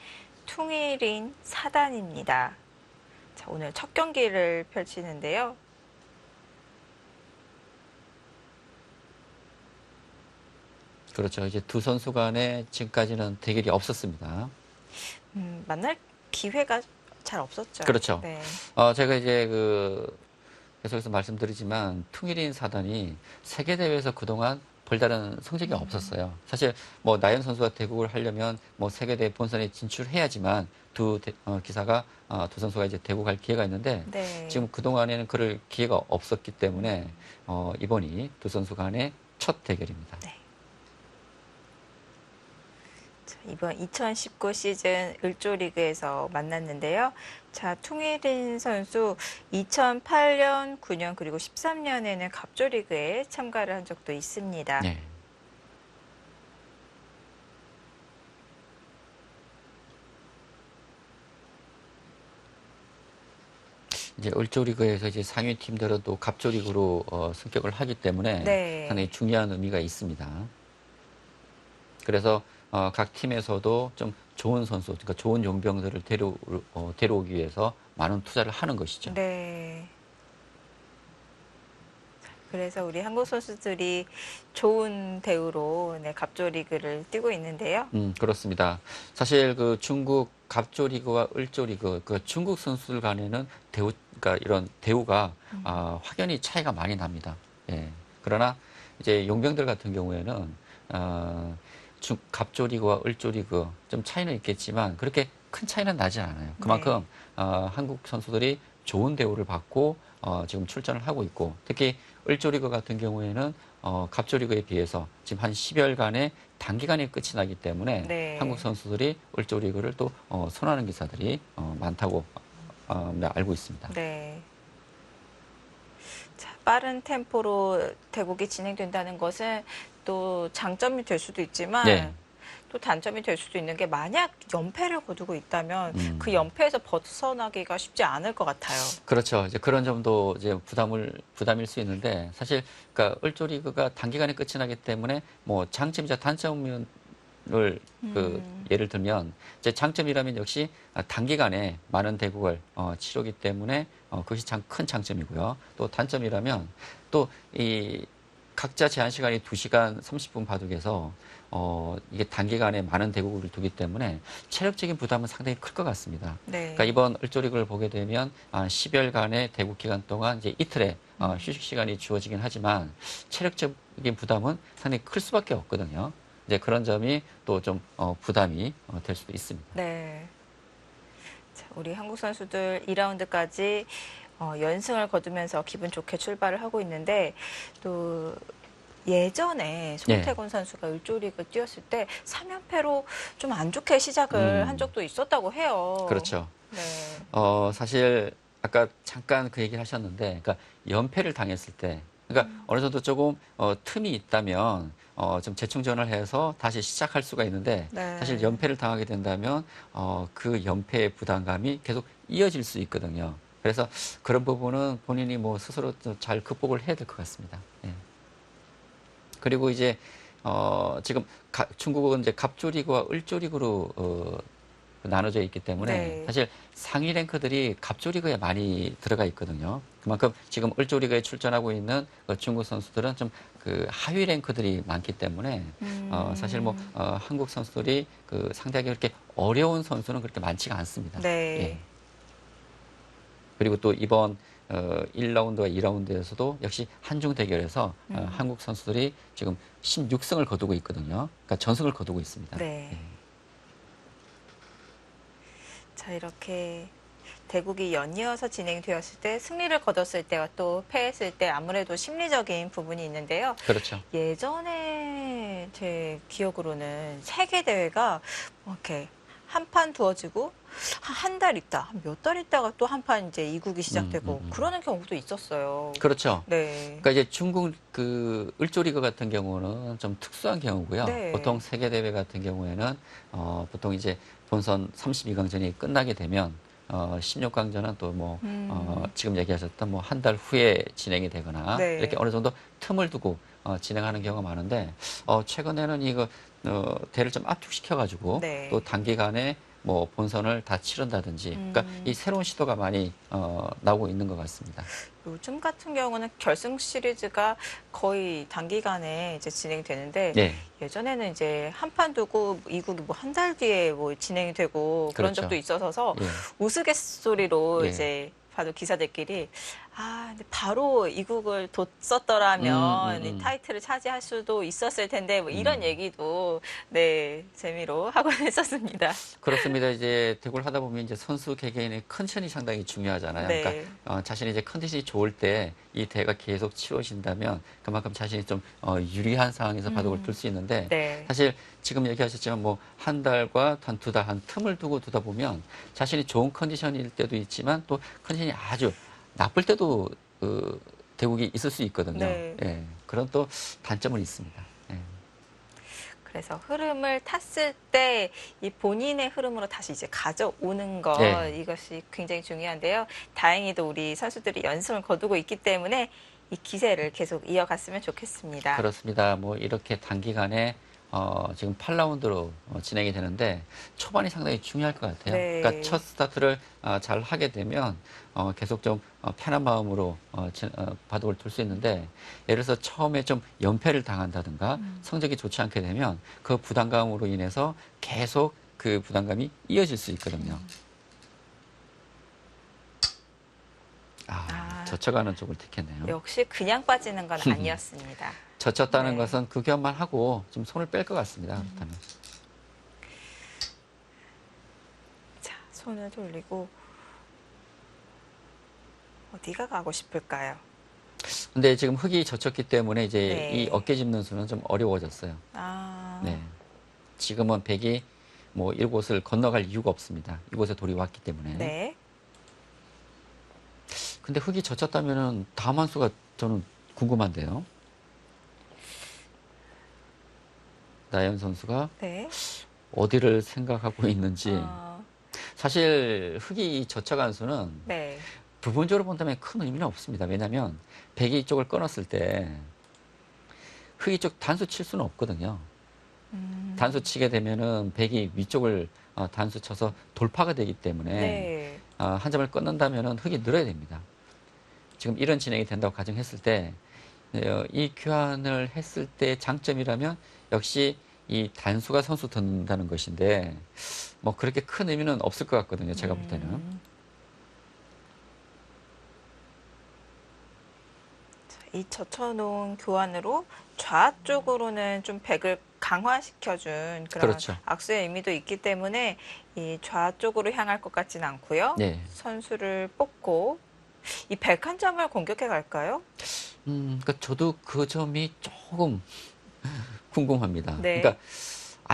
퉁일인 사단입니다. 자, 오늘 첫 경기를 펼치는데요. 그렇죠. 이제 두 선수 간에 지금까지는 대결이 없었습니다. 만날 기회가 잘 없었죠. 그렇죠. 네. 제가 이제 계속해서 말씀드리지만 퉁일인 사단이 세계대회에서 그동안 별다른 성적이 없었어요. 사실 뭐 나연 선수가 대국을 하려면 뭐 세계대회 본선에 진출해야지만 기사가 두 선수가 이제 대국할 기회가 있는데 네. 지금 그동안에는 그럴 기회가 없었기 때문에 이번이 두 선수 간의 첫 대결입니다. 네. 자, 이번 2019 시즌 을조리그에서 만났는데요. 자, 퉁일인 선수 2008년, 9년 그리고 13년에는 갑조리그에 참가를 한 적도 있습니다. 네. 이제 을조리그에서 이제 상위 팀들은 또 갑조리그로 승격을 하기 때문에 네. 상당히 중요한 의미가 있습니다. 그래서 각 팀에서도 좀 좋은 선수, 그러니까 좋은 용병들을 데려오기 위해서 많은 투자를 하는 것이죠. 네. 그래서 우리 한국 선수들이 좋은 대우로 네, 갑조리그를 뛰고 있는데요. 그렇습니다. 사실 그 중국 갑조리그와 을조리그, 그 중국 선수들 간에는 그러니까 이런 대우가 확연히 차이가 많이 납니다. 예. 그러나 이제 용병들 같은 경우에는 갑조리그와 을조리그 좀 차이는 있겠지만 그렇게 큰 차이는 나지 않아요. 그만큼 한국 선수들이 좋은 대우를 받고 지금 출전을 하고 있고 특히 을조리그 같은 경우에는 갑조리그에 비해서 지금 한 10여일간의 단기간에 끝이 나기 때문에 네. 한국 선수들이 을조리그를 또 선호하는 기사들이 많다고 알고 있습니다. 네. 자, 빠른 템포로 대국이 진행된다는 것은 또 장점이 될 수도 있지만 네. 또 단점이 될 수도 있는 게 만약 연패를 거두고 있다면 그 연패에서 벗어나기가 쉽지 않을 것 같아요. 그렇죠. 이제 그런 점도 이제 부담일 수 있는데 사실 그러니까 을조리그가 단기간에 끝이 나기 때문에 뭐 장점이자 단점을 예를 들면 이제 장점이라면 역시 단기간에 많은 대국을 치르기 때문에 그것이 큰 장점이고요. 또 단점이라면 또 이 각자 제한 시간이 2시간 30분 바둑에서 이게 단기간에 많은 대국을 두기 때문에 체력적인 부담은 상당히 클 것 같습니다. 네. 그러니까 이번 을조리그를 보게 되면 10여일간의 대국 기간 동안 이제 이틀의 휴식 시간이 주어지긴 하지만 체력적인 부담은 상당히 클 수밖에 없거든요. 이제 그런 점이 또 좀 부담이 될 수도 있습니다. 네. 자, 우리 한국 선수들 2라운드까지 연승을 거두면서 기분 좋게 출발을 하고 있는데 또 예전에 송태곤 선수가 을조리그 뛰었을 때 3연패로 좀 안 좋게 시작을 한 적도 있었다고 해요. 그렇죠. 네. 사실 아까 잠깐 그 얘기를 하셨는데, 그러니까 연패를 당했을 때, 그러니까 어느 정도 조금 틈이 있다면 좀 재충전을 해서 다시 시작할 수가 있는데, 네. 사실 연패를 당하게 된다면 그 연패의 부담감이 계속 이어질 수 있거든요. 그래서 그런 부분은 본인이 뭐 스스로 잘 극복을 해야 될 것 같습니다. 예. 그리고 이제 지금 중국은 이제 갑조리그와 을조리그로 나눠져 있기 때문에 네. 사실 상위 랭크들이 갑조리그에 많이 들어가 있거든요. 그만큼 지금 을조리그에 출전하고 있는 중국 선수들은 좀 그 하위 랭크들이 많기 때문에 사실 뭐 한국 선수들이 상대하기 그렇게 어려운 선수는 그렇게 많지가 않습니다. 네. 예. 그리고 또 이번 1라운드와 2라운드에서도 역시 한중 대결에서 한국 선수들이 지금 16승을 거두고 있거든요. 그러니까 전승을 거두고 있습니다. 네. 예. 자, 이렇게 대국이 연이어서 진행되었을 때 승리를 거뒀을 때와 또 패했을 때 아무래도 심리적인 부분이 있는데요. 그렇죠. 예전에 제 기억으로는 세계 대회가 이렇게 한 판 두어지고 한 달 있다, 몇 달 있다가 또 한 판 이제 이국이 시작되고 그러는 경우도 있었어요. 그렇죠. 네. 그러니까 이제 중국 그 을조리그 같은 경우는 좀 특수한 경우고요. 네. 보통 세계 대회 같은 경우에는 보통 이제 본선 32강전이 끝나게 되면 16강전은 또 뭐 지금 얘기하셨던 뭐 한 달 후에 진행이 되거나 네. 이렇게 어느 정도 틈을 두고 진행하는 경우가 많은데 최근에는 이거 대를 좀 압축시켜 가지고 네. 또 단기간에 뭐 본선을 다 치른다든지 그러니까 이 새로운 시도가 많이 나오고 있는 것 같습니다. 요즘 같은 경우는 결승 시리즈가 거의 단기간에 이제 진행되는데 네. 예전에는 이제 한 판 두고 이국이 뭐 한 달 뒤에 뭐 진행이 되고 그런 그렇죠. 적도 있어서 예. 우스갯소리로 예. 이제 봐도 기사들끼리 근데 바로 이국을 뒀었더라면 이 타이틀을 차지할 수도 있었을 텐데 뭐 이런 얘기도 네 재미로 하곤 했었습니다. 그렇습니다. 이제 대구를 하다 보면 이제 선수 개개인의 컨디션이 상당히 중요하잖아요. 네. 그러니까 자신이 이제 컨디션이 좋을 때 이 대회가 계속 치러진다면 그만큼 자신이 좀 유리한 상황에서 바둑을 둘 수 있는데 네. 사실 지금 얘기하셨지만 뭐 한 달과 한 두 달, 한 틈을 두고 두다 보면 자신이 좋은 컨디션일 때도 있지만 또 컨디션이 아주 나쁠 때도 대국이 있을 수 있거든요. 네. 예, 그런 또 단점은 있습니다. 예. 그래서 흐름을 탔을 때 이 본인의 흐름으로 다시 이제 가져오는 것 네. 이것이 굉장히 중요한데요. 다행히도 우리 선수들이 연승을 거두고 있기 때문에 이 기세를 계속 이어갔으면 좋겠습니다. 그렇습니다. 뭐 이렇게 단기간에 지금 8라운드로 진행이 되는데 초반이 상당히 중요할 것 같아요. 네. 그러니까 첫 스타트를 잘 하게 되면 계속 좀 편한 마음으로 바둑을 둘 수 있는데 예를 들어서 처음에 좀 연패를 당한다든가 성적이 좋지 않게 되면 그 부담감으로 인해서 계속 그 부담감이 이어질 수 있거든요. 젖혀가는 쪽을 택했네요. 역시 그냥 빠지는 건 아니었습니다. 젖혔다는 네. 것은 그 교환만 하고 좀 손을 뺄 것 같습니다. 그렇다면. 자, 손을 돌리고 어디가 가고 싶을까요? 근데 지금 흙이 젖혔기 때문에 이제 네. 이 어깨 짚는 수는 좀 어려워졌어요. 네. 지금은 백이 뭐 이곳을 건너갈 이유가 없습니다. 이곳에 돌이 왔기 때문에. 네. 근데 흙이 젖혔다면은 다음 한 수가 저는 궁금한데요. 나연 선수가 네. 어디를 생각하고 있는지. 어, 사실 흙이 젖혀간 수는 네. 부분적으로 본다면 큰 의미는 없습니다. 왜냐하면 백이 이쪽을 끊었을 때 흙이 쪽 단수 칠 수는 없거든요. 단수 치게 되면은 백이 위쪽을 단수 쳐서 돌파가 되기 때문에 네. 한 점을 끊는다면은 흙이 늘어야 됩니다. 지금 이런 진행이 된다고 가정했을 때 이 교환을 했을 때 장점이라면 역시 이 단수가 선수 든다는 것인데 뭐 그렇게 큰 의미는 없을 것 같거든요. 제가 볼 때는. 이 젖혀놓은 교환으로 좌쪽으로는 좀 백을 강화시켜준 그런 그렇죠. 악수의 의미도 있기 때문에 이 좌쪽으로 향할 것 같지는 않고요. 네. 선수를 뽑고 이 백 한 점을 공격해 갈까요? 그러니까 저도 그 점이 조금 궁금합니다. 네. 그러니까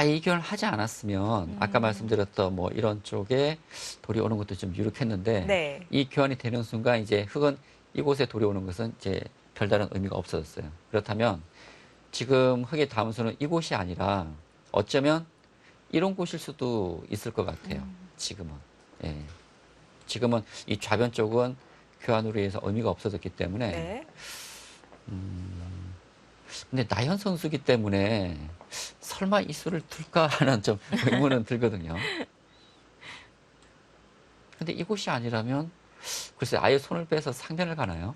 이 교환을 하지 않았으면 아까 말씀드렸던 뭐 이런 쪽에 돌이 오는 것도 좀 유력했는데 네. 이 교환이 되는 순간 이제 흙은 이곳에 돌이 오는 것은 이제 별다른 의미가 없어졌어요. 그렇다면 지금 흙의 다음 수는 이곳이 아니라 어쩌면 이런 곳일 수도 있을 것 같아요. 지금은. 예. 지금은 이 좌변 쪽은 교환으로 인해서 의미가 없어졌기 때문에 네. 근데 나현 선수기 때문에 설마 이 수를 둘까 하는 좀 의문은 들거든요. 근데 이곳이 아니라면 글쎄 아예 손을 빼서 상변을 가나요?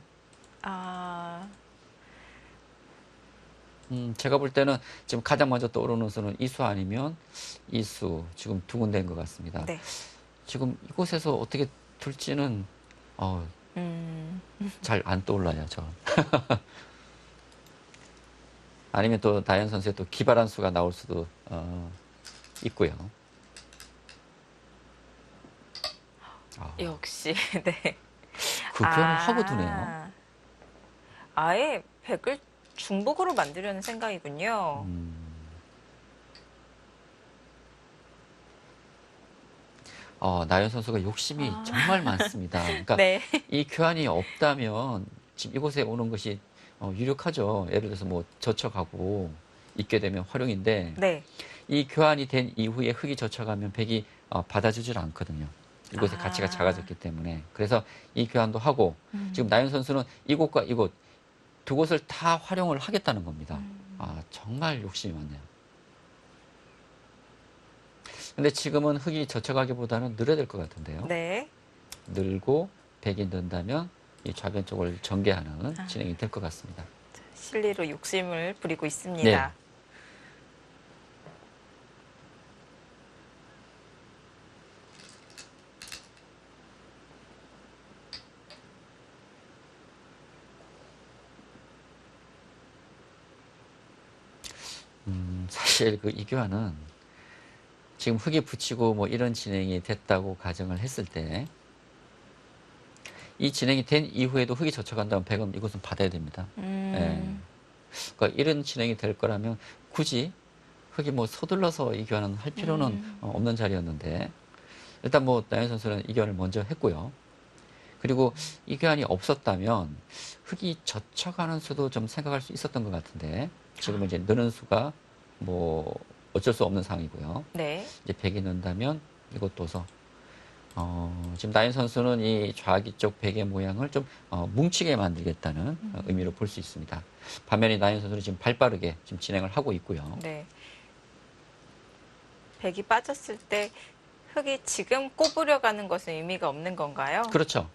제가 볼 때는 지금 가장 먼저 떠오르는 수는 이수 아니면 이수 지금 두 군데인 것 같습니다. 네. 지금 이곳에서 어떻게 둘지는 잘 안 떠올라요, 저. 아니면 또 다현 선수의 또 기발한 수가 나올 수도 있고요. 아, 역시 네. 그 교환을 하고 두네요. 아예 백을 중복으로 만들려는 생각이군요. 나연 선수가 욕심이 정말 많습니다. 그러니까 네. 이 교환이 없다면 지금 이곳에 오는 것이 유력하죠. 예를 들어서 뭐 젖혀가고 있게 되면 활용인데 네. 이 교환이 된 이후에 흙이 젖혀가면 백이 받아주질 않거든요. 이곳의 가치가 작아졌기 때문에. 그래서 이 교환도 하고 지금 나연 선수는 이곳과 이곳 두 곳을 다 활용을 하겠다는 겁니다. 정말 욕심이 많네요. 근데 지금은 흙이 젖혀가기보다는 늘어야 될 것 같은데요. 네. 늘고 백이 는다면 이 좌변 쪽을 전개하는 진행이 될 것 같습니다. 실리로 욕심을 부리고 네. 있습니다. 사실 그 이 교환은 지금 흙이 붙이고 뭐 이런 진행이 됐다고 가정을 했을 때 이 진행이 된 이후에도 흙이 젖혀간다면 백은 이곳은 받아야 됩니다. 예. 그러니까 이런 진행이 될 거라면 굳이 흙이 뭐 서둘러서 이 교환은 할 필요는 없는 자리였는데 일단 뭐 나연 선수는 이 교환을 먼저 했고요. 그리고 이 교환이 없었다면 흙이 젖혀가는 수도 좀 생각할 수 있었던 것 같은데 지금은 이제 느는 수가 뭐 어쩔 수 없는 상황이고요. 네. 이제 백이 는다면 이것 도서 지금 나인 선수는 이 좌기 쪽 백의 모양을 좀 뭉치게 만들겠다는 의미로 볼 수 있습니다. 반면에 나인 선수는 지금 발빠르게 지금 진행을 하고 있고요. 네. 백이 빠졌을 때 흙이 지금 꼬부려 가는 것은 의미가 없는 건가요? 그렇죠.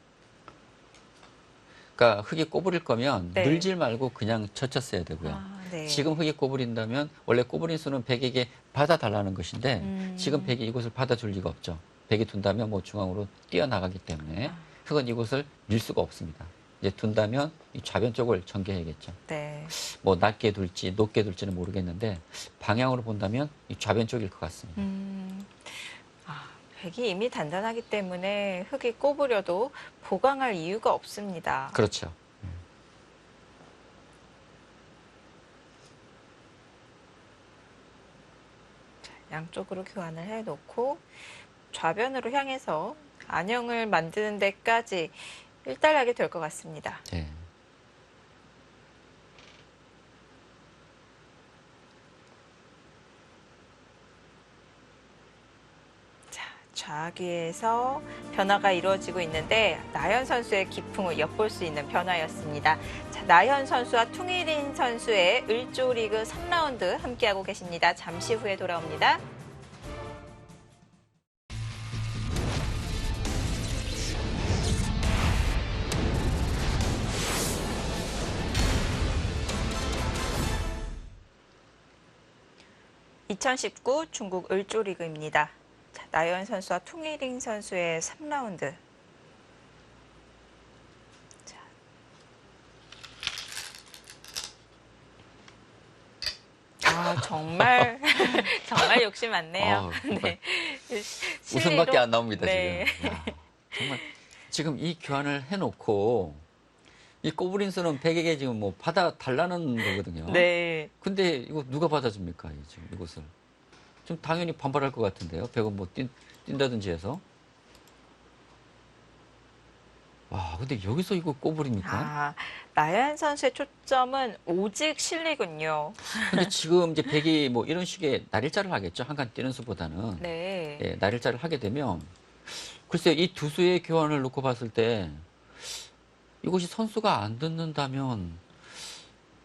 그러니까 흙이 꼬부릴 거면 네. 늘질 말고 그냥 젖혔어야 되고요. 네. 지금 흙이 꼬부린다면 원래 꼬부린 수는 백에게 받아달라는 것인데 지금 백이 이곳을 받아줄 리가 없죠. 백이 둔다면 뭐 중앙으로 뛰어나가기 때문에 흙은 이곳을 밀 수가 없습니다. 이제 둔다면 이 좌변 쪽을 전개해야겠죠. 네. 뭐 낮게 둘지 높게 둘지는 모르겠는데 방향으로 본다면 이 좌변 쪽일 것 같습니다. 백이 이미 단단하기 때문에 흙이 꼬부려도 보강할 이유가 없습니다. 그렇죠. 양쪽으로 교환을 해놓고 좌변으로 향해서 안형을 만드는 데까지 일단하게 될 것 같습니다. 네. 좌기에서 변화가 이루어지고 있는데 나연 선수의 기풍을 엿볼 수 있는 변화였습니다. 자, 나연 선수와 퉁이린 선수의 을조 리그 3라운드 함께하고 계십니다. 잠시 후에 돌아옵니다. (2019) 중국 을조 리그입니다. 자, 나연 선수와 퉁이링 선수의 3라운드. 정말 정말 욕심 많네요. 네. 웃음밖에 안 나옵니다. 네. 지금. 야, 정말 지금 이 교환을 해놓고 이 꼬부린 수는 백에게 지금 뭐 받아달라는 거거든요. 네. 근데 이거 누가 받아줍니까? 지금 이곳을. 좀 당연히 반발할 것 같은데요. 백은 뭐 뛴다든지 해서. 와, 근데 여기서 이거 꼬부립니까? 나연 선수의 초점은 오직 실리군요. 근데 지금 이제 백이 뭐 이런 식의 날일자를 하겠죠. 한 칸 뛰는 수보다는. 네. 예, 날일자를 하게 되면 글쎄요, 이 두 수의 교환을 놓고 봤을 때 이것이 선수가 안 듣는다면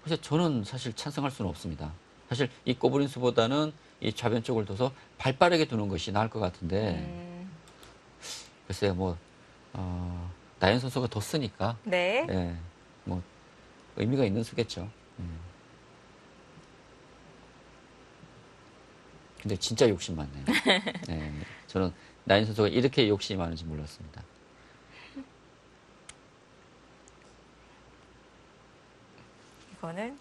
글쎄 저는 사실 찬성할 수는 없습니다. 사실 이 꼬부린 수보다는 이 좌변 쪽을 둬서 발빠르게 두는 것이 나을 것 같은데 글쎄요, 뭐 나연 선수가 더 쓰니까 네. 예, 뭐 의미가 있는 수겠죠. 근데 진짜 욕심 많네요. 네, 저는 나연 선수가 이렇게 욕심이 많은지 몰랐습니다. 이거는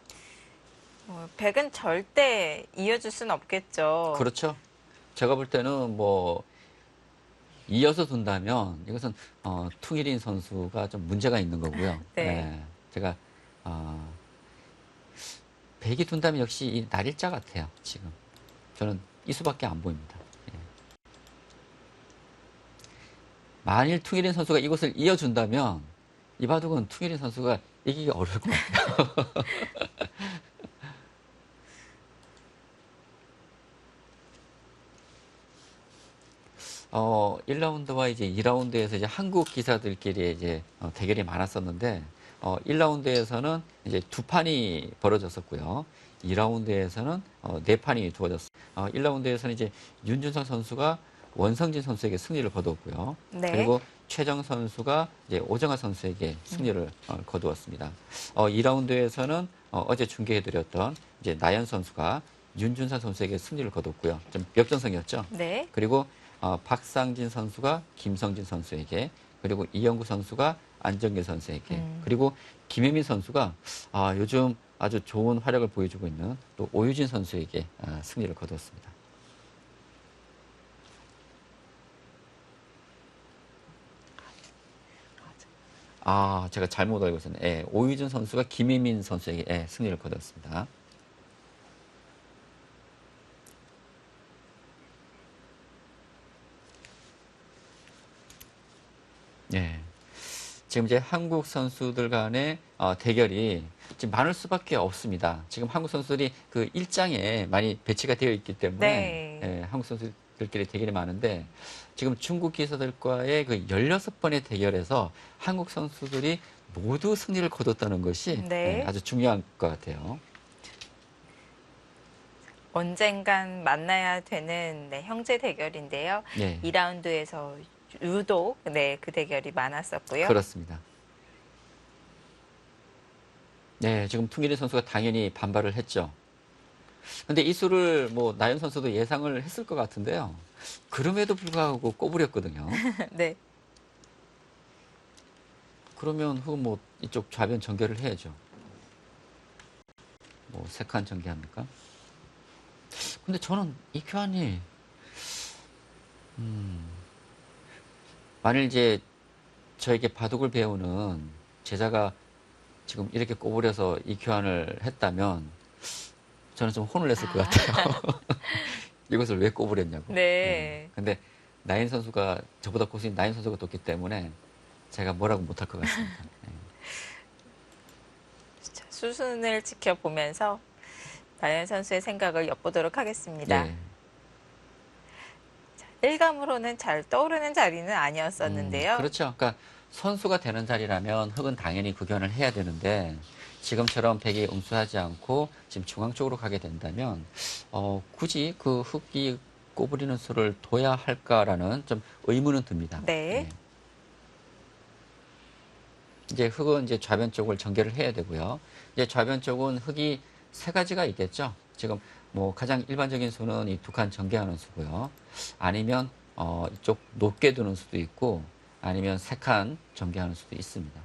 백은 절대 이어줄 수는 없겠죠. 그렇죠. 제가 볼 때는 뭐 이어서 둔다면 이것은 퉁일인 선수가 좀 문제가 있는 거고요. 네. 예, 제가 백이 둔다면 역시 이 날일자 같아요. 지금 저는 이 수밖에 안 보입니다. 예. 만일 퉁일인 선수가 이것을 이어준다면 이 바둑은 퉁일인 선수가 이기기 어려울 것 같아요. 1라운드와 이제 2라운드에서 이제 한국 기사들끼리 이제 대결이 많았었는데 1라운드에서는 이제 두 판이 벌어졌었고요. 2라운드에서는 네 판이 두어졌어요. 1라운드에서는 이제 윤준상 선수가 원성진 선수에게 승리를 거두었고요. 네. 그리고 최정 선수가 이제 오정아 선수에게 승리를 거두었습니다. 2라운드에서는 어제 중계해드렸던 이제 나연 선수가 윤준상 선수에게 승리를 거뒀고요. 좀 역전승이었죠. 네. 그리고 박상진 선수가 김성진 선수에게, 그리고 이영구 선수가 안정길 선수에게, 그리고 김혜민 선수가 요즘 아주 좋은 활약을 보여주고 있는 또 오유진 선수에게 승리를 거두었습니다. 제가 잘못 알고 있었네. 예, 오유진 선수가 김혜민 선수에게 승리를 거두었습니다. 네. 지금 이제 한국 선수들 간의 대결이 지금 많을 수밖에 없습니다. 지금 한국 선수들이 그 일장에 많이 배치가 되어 있기 때문에 네. 예, 한국 선수들끼리 대결이 많은데 지금 중국 기사들과의 그 16번의 대결에서 한국 선수들이 모두 승리를 거뒀다는 것이 네. 아주 중요한 것 같아요. 언젠간 만나야 되는 형제 대결인데요. 예. 2라운드에서 유독 그 대결이 많았었고요. 그렇습니다. 네, 지금 퉁일이 선수가 당연히 반발을 했죠. 근데 이 수를 뭐 나연 선수도 예상을 했을 것 같은데요. 그럼에도 불구하고 꼬부렸거든요. 네. 그러면 후 뭐 이쪽 좌변 전개를 해야죠. 뭐 세 칸 전개합니까? 근데 저는 이 교환이 만일 이제 저에게 바둑을 배우는 제자가 지금 이렇게 꼬부려서 이 교환을 했다면 저는 좀 혼을 냈을 것 같아요. 이것을 왜 꼬부렸냐고. 네. 근데 나인 선수가 저보다 고수인 나인 선수가 떴기 때문에 제가 뭐라고 못할 것 같습니다. 네. 자, 수순을 지켜보면서 나연 선수의 생각을 엿보도록 하겠습니다. 예. 일감으로는 잘 떠오르는 자리는 아니었었는데요. 그렇죠. 그러니까 선수가 되는 자리라면 흑은 당연히 그 교환을 해야 되는데 지금처럼 백이 응수하지 않고 지금 중앙 쪽으로 가게 된다면 굳이 그 흑이 꼬부리는 수를 둬야 할까라는 좀 의문은 듭니다. 네. 예. 이제 흑은 이제 좌변 쪽을 전개를 해야 되고요. 이제 좌변 쪽은 흑이 세 가지가 있겠죠. 지금 뭐 가장 일반적인 수는 이 두 칸 전개하는 수고요. 아니면 이쪽 높게 두는 수도 있고, 아니면 세 칸 전개하는 수도 있습니다.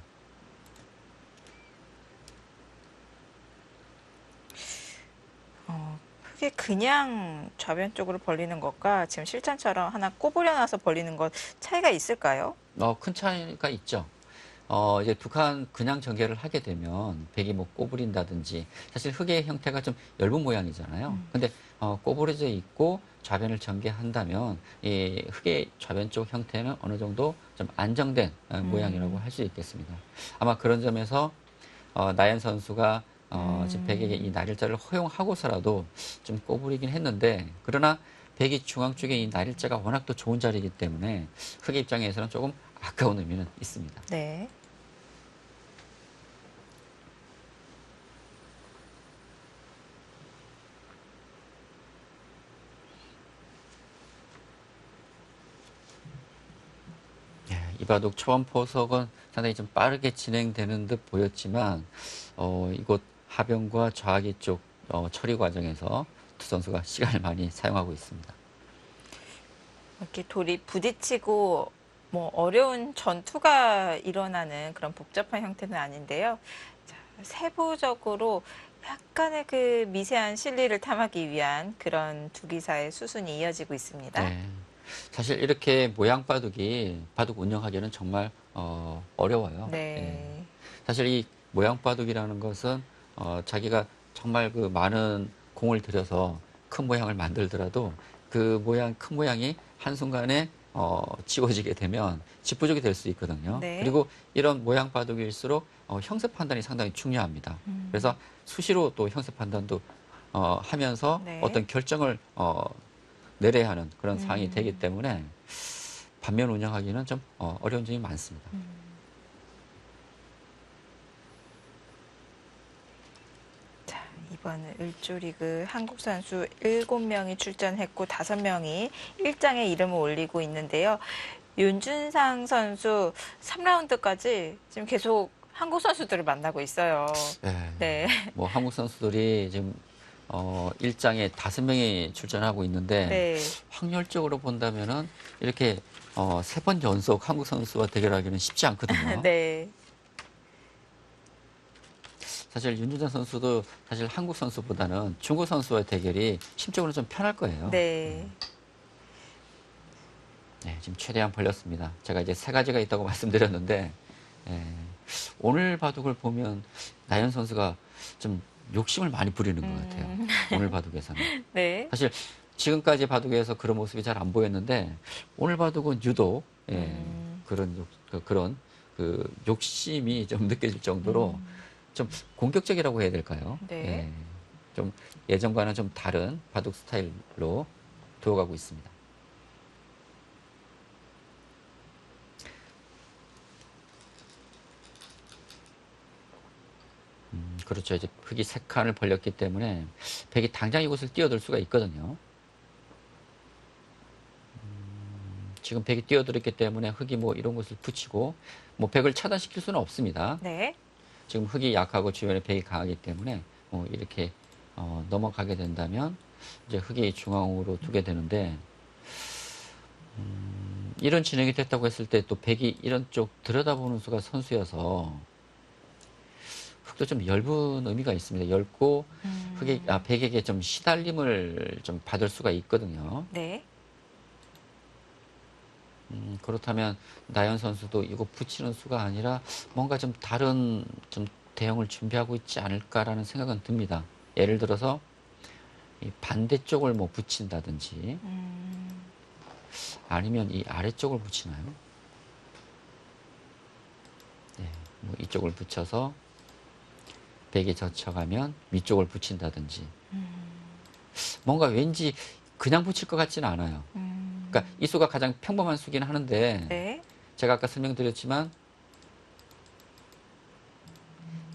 흑이 그냥 좌변 쪽으로 벌리는 것과 지금 실전처럼 하나 꼬부려놔서 벌리는 것 차이가 있을까요? 큰 차이가 있죠. 이제 두 칸 그냥 전개를 하게 되면 백이 뭐 꼬부린다든지, 사실 흑의 형태가 좀 엷은 모양이잖아요. 근데 꼬부려져 있고 좌변을 전개한다면 이 흑의 좌변 쪽 형태는 어느 정도 좀 안정된 모양이라고 할 수 있겠습니다. 아마 그런 점에서 나연 선수가 지금 백에게 이 날일자를 허용하고서라도 좀 꼬부리긴 했는데, 그러나 백이 중앙 쪽에 이 날일자가 워낙 또 좋은 자리이기 때문에 흑의 입장에서는 조금 아까운 의미는 있습니다. 네. 이 바둑 초반 포석은 상당히 좀 빠르게 진행되는 듯 보였지만 이곳 하변과 좌하기 쪽 처리 과정에서 두 선수가 시간을 많이 사용하고 있습니다. 이렇게 돌이 부딪히고 뭐 어려운 전투가 일어나는 그런 복잡한 형태는 아닌데요. 자, 세부적으로 약간의 그 미세한 실리를 탐하기 위한 그런 두 기사의 수순이 이어지고 있습니다. 네. 사실 이렇게 모양 바둑이 바둑 운영하기는 정말 어려워요. 예. 네. 사실 이 모양 바둑이라는 것은 자기가 정말 그 많은 공을 들여서 큰 모양을 만들더라도 그 모양 큰 모양이 한순간에 지워지게 되면 짓부족이 될 수 있거든요. 네. 그리고 이런 모양 바둑일수록 형세 판단이 상당히 중요합니다. 그래서 수시로 또 형세 판단도 하면서 네. 어떤 결정을 내려야 하는 그런 상황이 되기 음. 때문에 반면 운영하기는 좀 어려운 점이 많습니다. 자, 이번 을조리그 한국 선수 7명이 출전했고 5명이 일장에 이름을 올리고 있는데요. 윤준상 선수 3라운드까지 지금 계속 한국 선수들을 만나고 있어요. 네. 네. 뭐 한국 선수들이 지금 일장에 5명이 출전하고 있는데 네. 확률적으로 본다면은 이렇게 3번 연속 한국 선수와 대결하기는 쉽지 않거든요. 네. 사실 윤준상 선수도 사실 한국 선수보다는 중국 선수와의 대결이 심적으로 좀 편할 거예요. 네. 네, 지금 최대한 벌렸습니다. 제가 이제 3가지가 있다고 말씀드렸는데 예, 오늘 바둑을 보면 나연 선수가 좀 욕심을 많이 부리는 것 같아요. 오늘 바둑에서는. 네. 사실 지금까지 바둑에서 그런 모습이 잘 안 보였는데 오늘 바둑은 유독 그런 그 욕심이 좀 느껴질 정도로 좀 공격적이라고 해야 될까요? 네. 예, 좀 예전과는 좀 다른 바둑 스타일로 두어가고 있습니다. 그렇죠. 이제 흙이 3칸을 벌렸기 때문에 백이 당장 이곳을 뛰어들 수가 있거든요. 지금 백이 뛰어들었기 때문에 흙이 뭐 이런 것을 붙이고 뭐 백을 차단시킬 수는 없습니다. 네. 지금 흙이 약하고 주변에 백이 강하기 때문에 이렇게 넘어가게 된다면 이제 흙이 중앙으로 두게 되는데 이런 진행이 됐다고 했을 때 또 백이 이런 쪽 들여다보는 수가 선수여서 흙도 좀 엷은 의미가 있습니다. 엷고 흙이 백에게 좀 시달림을 좀 받을 수가 있거든요. 네. 그렇다면 나연 선수도 이거 붙이는 수가 아니라 뭔가 좀 다른 좀 대응을 준비하고 있지 않을까라는 생각은 듭니다. 예를 들어서 이 반대쪽을 뭐 붙인다든지 아니면 이 아래쪽을 붙이나요? 네, 뭐 이쪽을 붙여서 백에 젖혀가면 위쪽을 붙인다든지 뭔가 왠지 그냥 붙일 것 같지는 않아요. 그러니까 이 수가 가장 평범한 수긴 하는데 네. 제가 아까 설명드렸지만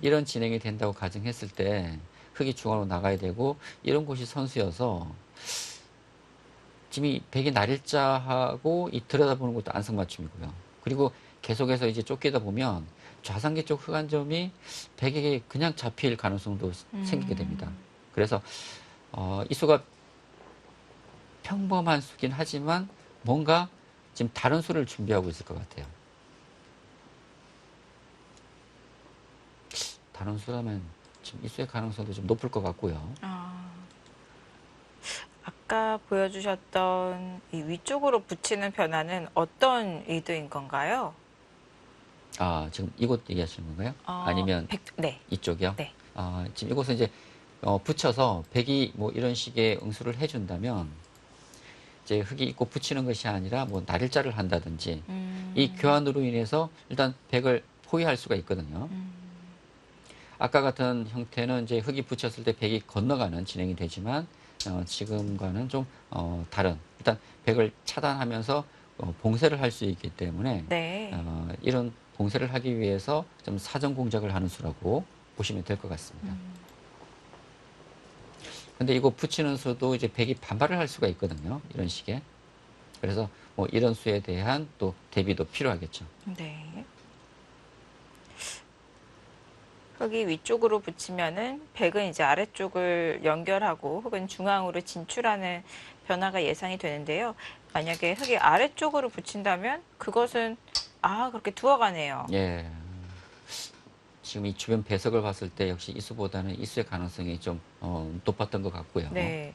이런 진행이 된다고 가정했을 때 흙이 중앙으로 나가야 되고 이런 곳이 선수여서 지금 이 백이 날일자하고 이 들여다보는 것도 안성맞춤이고요. 그리고 계속해서 이제 쫓기다 보면 좌상계 쪽 흑안점이 백에게 그냥 잡힐 가능성도 생기게 됩니다. 그래서 이 수가 평범한 수긴 하지만 뭔가 지금 다른 수를 준비하고 있을 것 같아요. 다른 수라면 지금 이 수의 가능성도 좀 높을 것 같고요. 아까 보여주셨던 이 위쪽으로 붙이는 변화는 어떤 의도인 건가요? 아, 지금 이곳 얘기하시는 건가요? 아니면 네. 이쪽이요? 네. 지금 이곳은 이제 붙여서 백이 뭐 이런 식의 응수를 해준다면 이제 흙이 있고 붙이는 것이 아니라 뭐 날일자를 한다든지 이 교환으로 인해서 일단 백을 포위할 수가 있거든요. 아까 같은 형태는 이제 흙이 붙였을 때 백이 건너가는 진행이 되지만 지금과는 좀 다른 일단 백을 차단하면서 봉쇄를 할 수 있기 때문에 네. 이런 봉쇄를 하기 위해서 좀 사전 공작을 하는 수라고 보시면 될 것 같습니다. 근데 이거 붙이는 수도 이제 백이 반발을 할 수가 있거든요. 이런 식의. 그래서 뭐 이런 수에 대한 또 대비도 필요하겠죠. 네. 흙이 위쪽으로 붙이면은 백은 이제 아래쪽을 연결하고 혹은 중앙으로 진출하는 변화가 예상이 되는데요. 만약에 흙이 아래쪽으로 붙인다면 그것은 그렇게 두어가네요. 예. 지금 이 주변 배석을 봤을 때 역시 이수보다는 이수의 가능성이 좀 높았던 것 같고요. 네.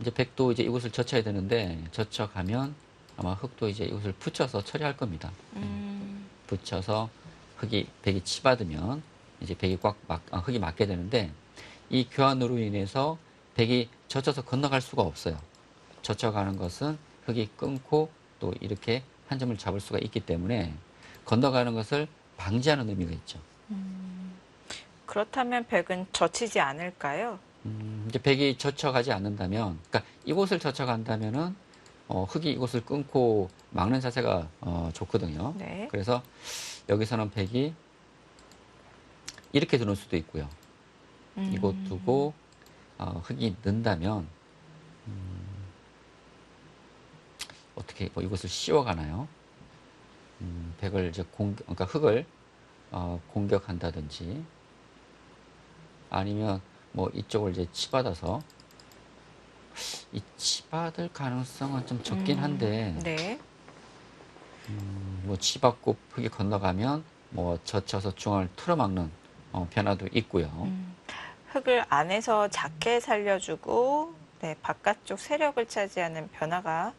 이제 백도 이제 이곳을 젖혀야 되는데 젖혀가면 아마 흙도 이제 이곳을 붙여서 처리할 겁니다. 붙여서 백이 치받으면 이제 백이 흙이 맞게 되는데 이 교환으로 인해서 백이 젖혀서 건너갈 수가 없어요. 젖혀가는 것은 흙이 끊고 또 이렇게 한 점을 잡을 수가 있기 때문에 건너가는 것을 방지하는 의미가 있죠. 그렇다면 백은 젖히지 않을까요? 이제 백이 젖혀가지 않는다면, 그러니까 이곳을 젖혀간다면은 흙이 이곳을 끊고 막는 자세가 좋거든요. 네. 그래서 여기서는 백이 이렇게 두는 수도 있고요. 이곳 두고 흙이 는다면 어떻게 뭐 이곳을 씌워가나요? 백을 이제 그러니까 흙을 공격한다든지 아니면 뭐 이쪽을 이제 치받아서 이 치받을 가능성은 좀 적긴 한데 네. 뭐 치받고 흙이 건너가면 뭐 젖혀서 중앙을 틀어막는 변화도 있고요. 흙을 안에서 작게 살려주고 네, 바깥쪽 세력을 차지하는 변화가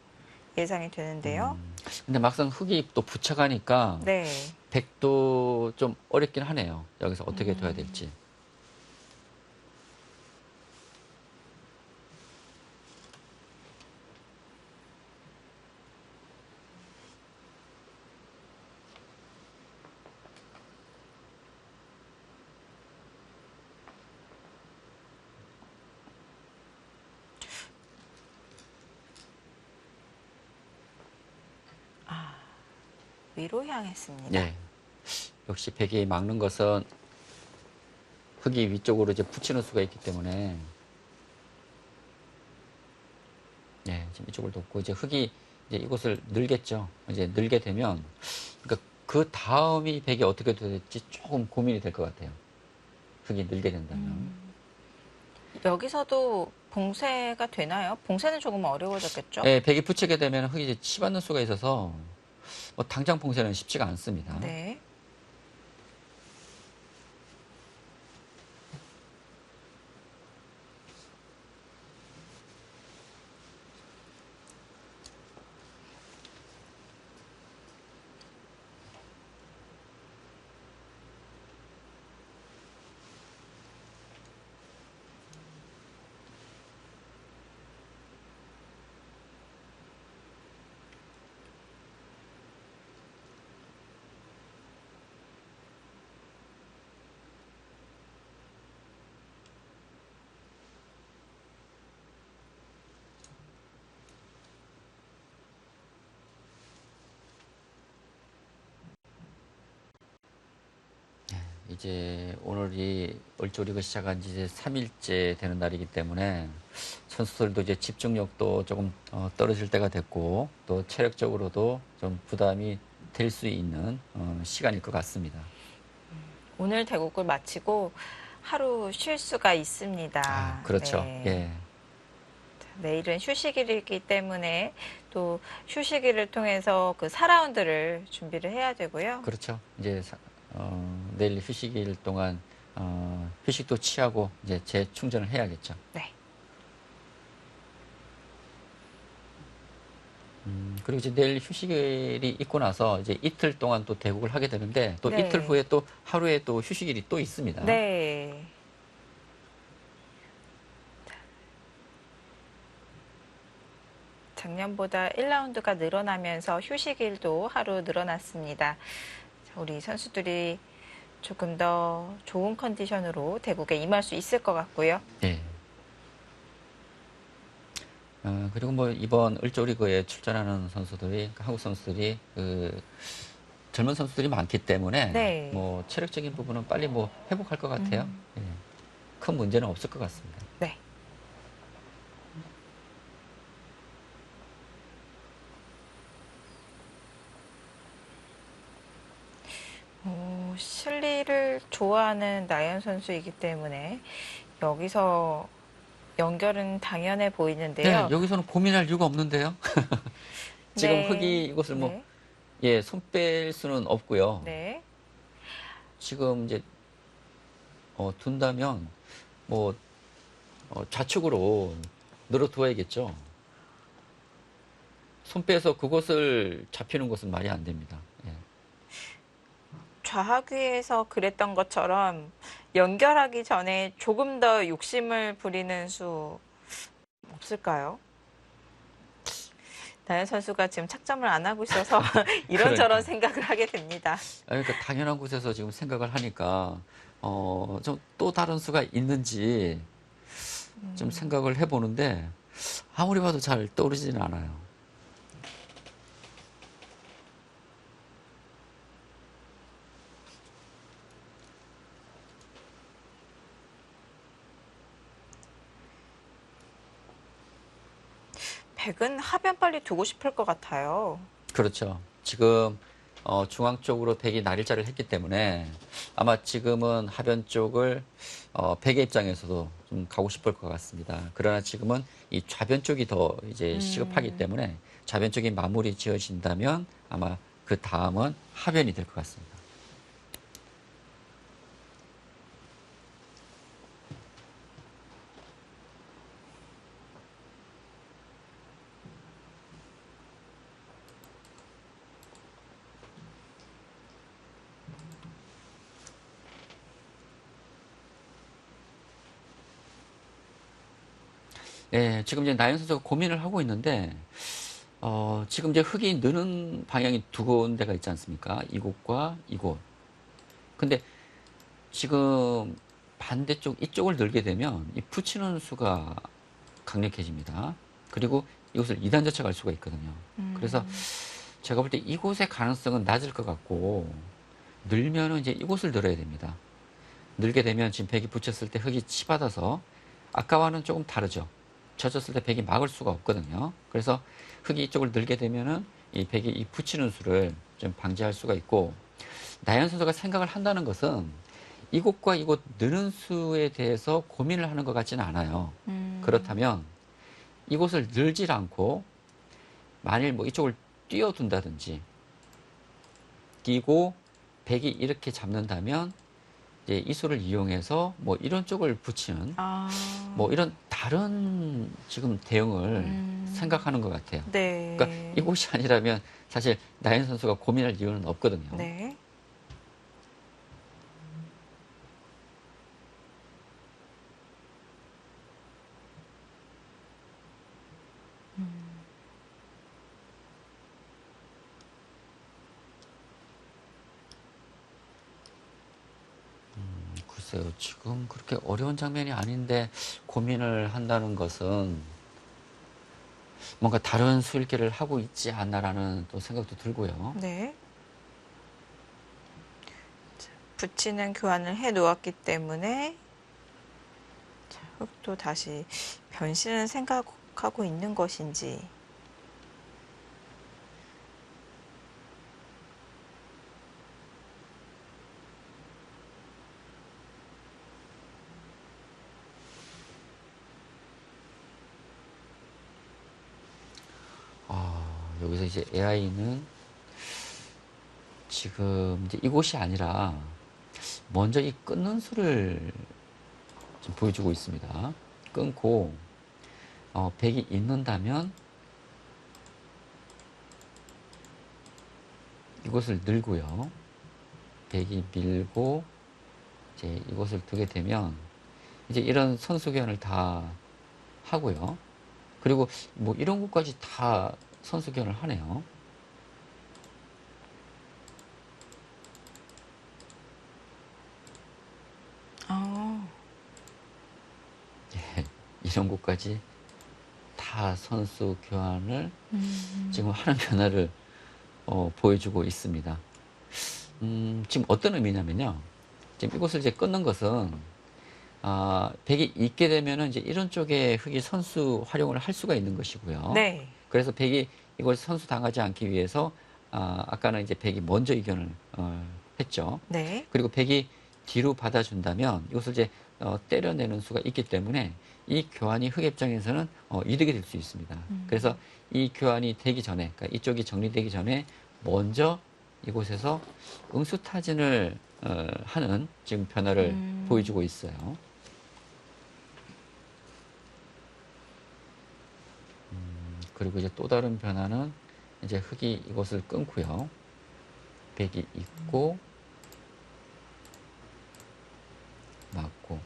예상이 되는데요. 근데 막상 흙이 또 붙여가니까 네. 백도 좀 어렵긴 하네요. 여기서 어떻게 둬야 될지. 위로 향했습니다. 네. 역시 백이 막는 것은 흙이 위쪽으로 이제 붙이는 수가 있기 때문에 네, 지금 이쪽을 돕고 이제 흙이 이제 이곳을 늘겠죠. 이제 늘게 되면 그러니까 그 다음이 백이 어떻게 될지 조금 고민이 될 것 같아요. 흙이 늘게 된다면. 여기서도 봉쇄가 되나요? 봉쇄는 조금 어려워졌겠죠? 네, 백이 붙이게 되면 흙이 이제 치받는 수가 있어서 뭐 당장 봉쇄는 쉽지가 않습니다. 네. 이제 오늘이 얼조리가 시작한 지 이제 3일째 되는 날이기 때문에 선수들도 이제 집중력도 조금 떨어질 때가 됐고 또 체력적으로도 좀 부담이 될 수 있는 시간일 것 같습니다. 오늘 대국을 마치고 하루 쉴 수가 있습니다. 아, 그렇죠. 네. 예. 내일은 휴식일이기 때문에 또 휴식일을 통해서 그 4라운드를 준비를 해야 되고요. 그렇죠. 이제 내일 휴식일 동안 휴식도 취하고 이제 재충전을 해야겠죠. 네. 그리고 이제 내일 휴식일이 있고 나서 이제 이틀 동안 또 대국을 하게 되는데 또 네. 이틀 후에 또 하루에 또 휴식일이 또 있습니다. 네. 작년보다 1라운드가 늘어나면서 휴식일도 하루 늘어났습니다. 우리 선수들이 조금 더 좋은 컨디션으로 대국에 임할 수 있을 것 같고요. 네. 그리고 뭐 이번 을조리그에 출전하는 선수들이 그러니까 한국 선수들이 그 젊은 선수들이 많기 때문에 네. 뭐 체력적인 부분은 빨리 뭐 회복할 것 같아요. 예. 큰 문제는 없을 것 같습니다. 네. 실리를 좋아하는 나연 선수이기 때문에 여기서 연결은 당연해 보이는데요. 네, 여기서는 고민할 이유가 없는데요. 지금 네. 흙이 이곳을 뭐, 네. 예, 손 뺄 수는 없고요. 네. 지금 이제, 둔다면, 뭐, 좌측으로 늘어두어야겠죠. 손 빼서 그곳을 잡히는 것은 말이 안 됩니다. 예. 좌하귀에서 그랬던 것처럼 연결하기 전에 조금 더 욕심을 부리는 수 없을까요? 나연 선수가 지금 착점을 안 하고 있어서 이런저런 그러니까요. 생각을 하게 됩니다. 그러니까 당연한 곳에서 지금 생각을 하니까 좀 또 다른 수가 있는지 좀 생각을 해보는데 아무리 봐도 잘 떠오르지는 않아요. 백은 하변 빨리 두고 싶을 것 같아요. 그렇죠. 지금 중앙 쪽으로 백이 날일자를 했기 때문에 아마 지금은 하변 쪽을 백의 입장에서도 좀 가고 싶을 것 같습니다. 그러나 지금은 이 좌변 쪽이 더 이제 시급하기 때문에 좌변 쪽이 마무리 지어진다면 아마 그 다음은 하변이 될 것 같습니다. 예, 지금 이제 나연 선수가 고민을 하고 있는데, 지금 이제 흙이 느는 방향이 두 군데가 있지 않습니까? 이곳과 이곳. 근데 지금 반대쪽 이쪽을 늘게 되면 이 붙이는 수가 강력해집니다. 그리고 이곳을 2단 저착할 수가 있거든요. 그래서 제가 볼 때 이곳의 가능성은 낮을 것 같고, 늘면은 이제 이곳을 늘어야 됩니다. 늘게 되면 지금 백이 붙였을 때 흙이 치받아서 아까와는 조금 다르죠. 젖었을 때 백이 막을 수가 없거든요. 그래서 흙이 이쪽을 늘게 되면은 이 백이 이 붙이는 수를 좀 방지할 수가 있고, 나연 선수가 생각을 한다는 것은 이곳과 이곳 느는 수에 대해서 고민을 하는 것 같지는 않아요. 그렇다면 이곳을 늘질 않고 만일 뭐 이쪽을 띄워둔다든지 끼고 백이 이렇게 잡는다면 이제 이 수를 이용해서 뭐 이런 쪽을 붙이는 뭐 이런 다른 지금 대응을 생각하는 것 같아요. 네. 그러니까 이곳이 아니라면 사실 나연 선수가 고민할 이유는 없거든요. 네. 글쎄요, 지금 그렇게 어려운 장면이 아닌데 고민을 한다는 것은 뭔가 다른 수일기를 하고 있지 않나라는 또 생각도 들고요. 네. 자, 붙이는 교환을 해 놓았기 때문에 자, 흙도 다시 변신을 생각하고 있는 것인지. 여기서 이제 AI는 지금 이제 이곳이 아니라 먼저 이 끊는 수를 지금 보여주고 있습니다. 끊고 백이 있는다면 이곳을 늘고요. 백이 밀고 이제 이곳을 두게 되면 이제 이런 선수 교환을 다 하고요. 그리고 뭐 이런 것까지 다 선수 교환을 하네요. 이런 곳까지 다 선수 교환을 지금 하는 변화를 보여주고 있습니다. 지금 어떤 의미냐면요. 지금 이곳을 이제 끊는 것은 백이 있게 되면은 이제 이런 쪽에 흙이 선수 활용을 할 수가 있는 것이고요. 네. 그래서 백이 이걸 선수 당하지 않기 위해서 아까는 이제 백이 먼저 이견을 했죠. 네. 그리고 백이 뒤로 받아준다면 이것을 이제 때려내는 수가 있기 때문에 이 교환이 흙 입장에서는 이득이 될 수 있습니다. 그래서 이 교환이 되기 전에, 그러니까 이쪽이 정리되기 전에 먼저 이곳에서 응수타진을 하는 지금 변화를 보여주고 있어요. 그리고 이제 또 다른 변화는 이제 흑이 이곳을 끊고요. 백이 있고 맞고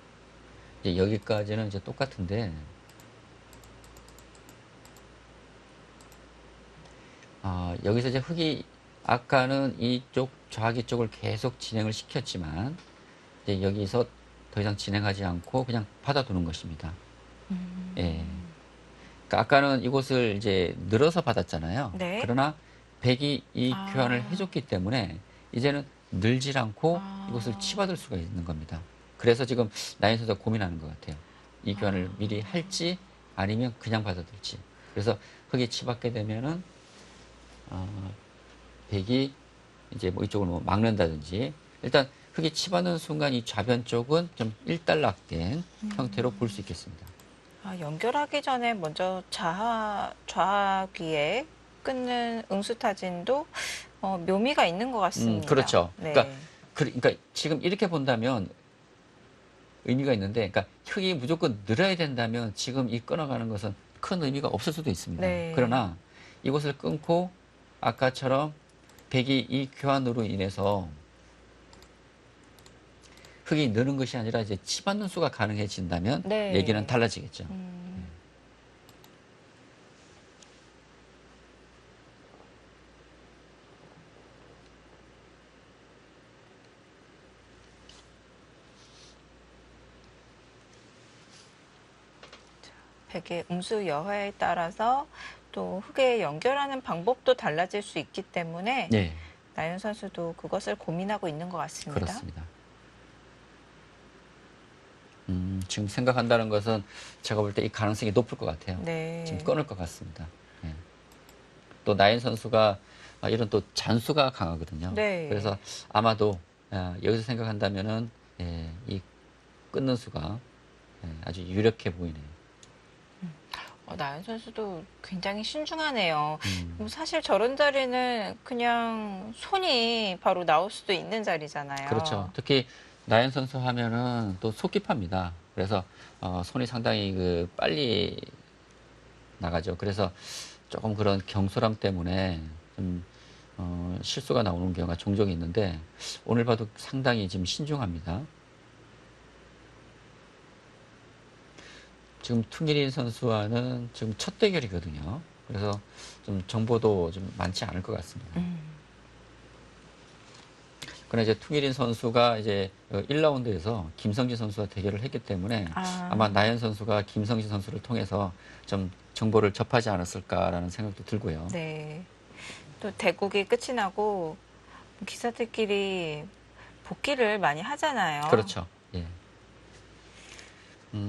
이제 여기까지는 이제 똑같은데 여기서 이제 흑이 아까는 이쪽 좌기 쪽을 계속 진행을 시켰지만 이제 여기서 더 이상 진행하지 않고 그냥 받아두는 것입니다. 예. 그러니까 아까는 이곳을 이제 늘어서 받았잖아요. 네. 그러나 백이 이 아. 교환을 해줬기 때문에 이제는 늘질 않고 아. 이곳을 치받을 수가 있는 겁니다. 그래서 지금 나인 선수가 고민하는 것 같아요. 이 교환을 미리 할지 아니면 그냥 받아들지. 그래서 흑이 치받게 되면은 백이 이제 뭐 이쪽을 뭐 막는다든지 일단 흑이 치받는 순간 이 좌변 쪽은 좀 일단락된 형태로 볼 수 있겠습니다. 연결하기 전에 먼저 좌귀에 끊는 응수타진도 묘미가 있는 것 같습니다. 그렇죠. 네. 그러니까 지금 이렇게 본다면 의미가 있는데, 그러니까 흑이 무조건 늘어야 된다면 지금 이 끊어가는 것은 큰 의미가 없을 수도 있습니다. 네. 그러나 이곳을 끊고 아까처럼 백이 이 교환으로 인해서 흑이 느는 것이 아니라 이제 치받는 수가 가능해진다면 네. 얘기는 달라지겠죠. 백의 음수 여하에 따라서 또 흑에 연결하는 방법도 달라질 수 있기 때문에 네, 나연 선수도 그것을 고민하고 있는 것 같습니다. 그렇습니다. 지금 생각한다는 것은 제가 볼 때 이 가능성이 높을 것 같아요. 네. 지금 끊을 것 같습니다. 네. 또 나인 선수가 이런 또 잔수가 강하거든요. 네. 그래서 아마도 여기서 생각한다면은 이 끊는 수가 아주 유력해 보이네요. 나연 선수도 굉장히 신중하네요. 음, 사실 저런 자리는 그냥 손이 바로 나올 수도 있는 자리잖아요. 그렇죠. 특히 나인 선수 하면은 또 속기파입니다. 그래서 손이 상당히 빨리 나가죠. 그래서 조금 그런 경솔함 때문에 좀 실수가 나오는 경우가 종종 있는데 오늘 봐도 상당히 지금 신중합니다. 지금 퉁일인 선수와는 지금 첫 대결이거든요. 그래서 좀 정보도 좀 많지 않을 것 같습니다. 그러나 이제 퉁일인 선수가 이제 1라운드에서 김성진 선수와 대결을 했기 때문에 아마 나연 선수가 김성진 선수를 통해서 좀 정보를 접하지 않았을까라는 생각도 들고요. 네. 또 대국이 끝이 나고 기사들끼리 복귀를 많이 하잖아요. 그렇죠. 예.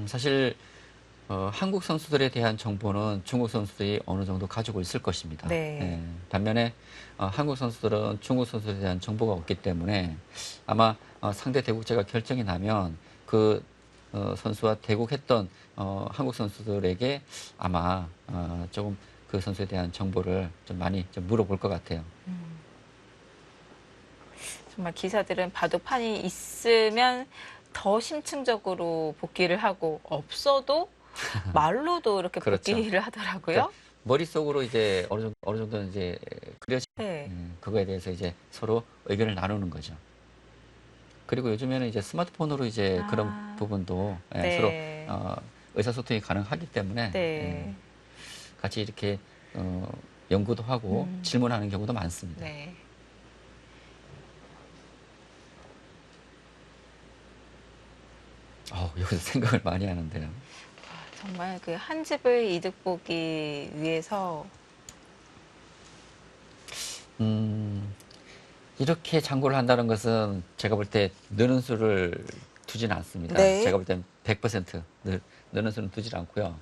사실 한국 선수들에 대한 정보는 중국 선수들이 어느 정도 가지고 있을 것입니다. 네. 예. 반면에 한국 선수들은 중국 선수들에 대한 정보가 없기 때문에 아마 상대 대국제가 결정이 나면 그 선수와 대국했던 한국 선수들에게 아마 조금 그 선수에 대한 정보를 좀 많이 좀 물어볼 것 같아요. 정말 기사들은 바둑판이 있으면 더 심층적으로 복귀를 하고 없어도 말로도 이렇게 그렇죠. 복귀를 하더라고요. 그러니까 머릿속으로 이제 어느 정도 이제 그려지 네. 그거에 대해서 이제 서로 의견을 나누는 거죠. 그리고 요즘에는 이제 스마트폰으로 이제 그런 부분도 네. 서로 의사소통이 가능하기 때문에 네. 같이 이렇게 연구도 하고 질문하는 경우도 많습니다. 네. 여기서 생각을 많이 하는데요. 정말 그 한 집을 이득 보기 위해서 이렇게 장고를 한다는 것은 제가 볼 때 느는 수를 두지는 않습니다. 네. 제가 볼 땐 100% 느는 수는 두지 않고요.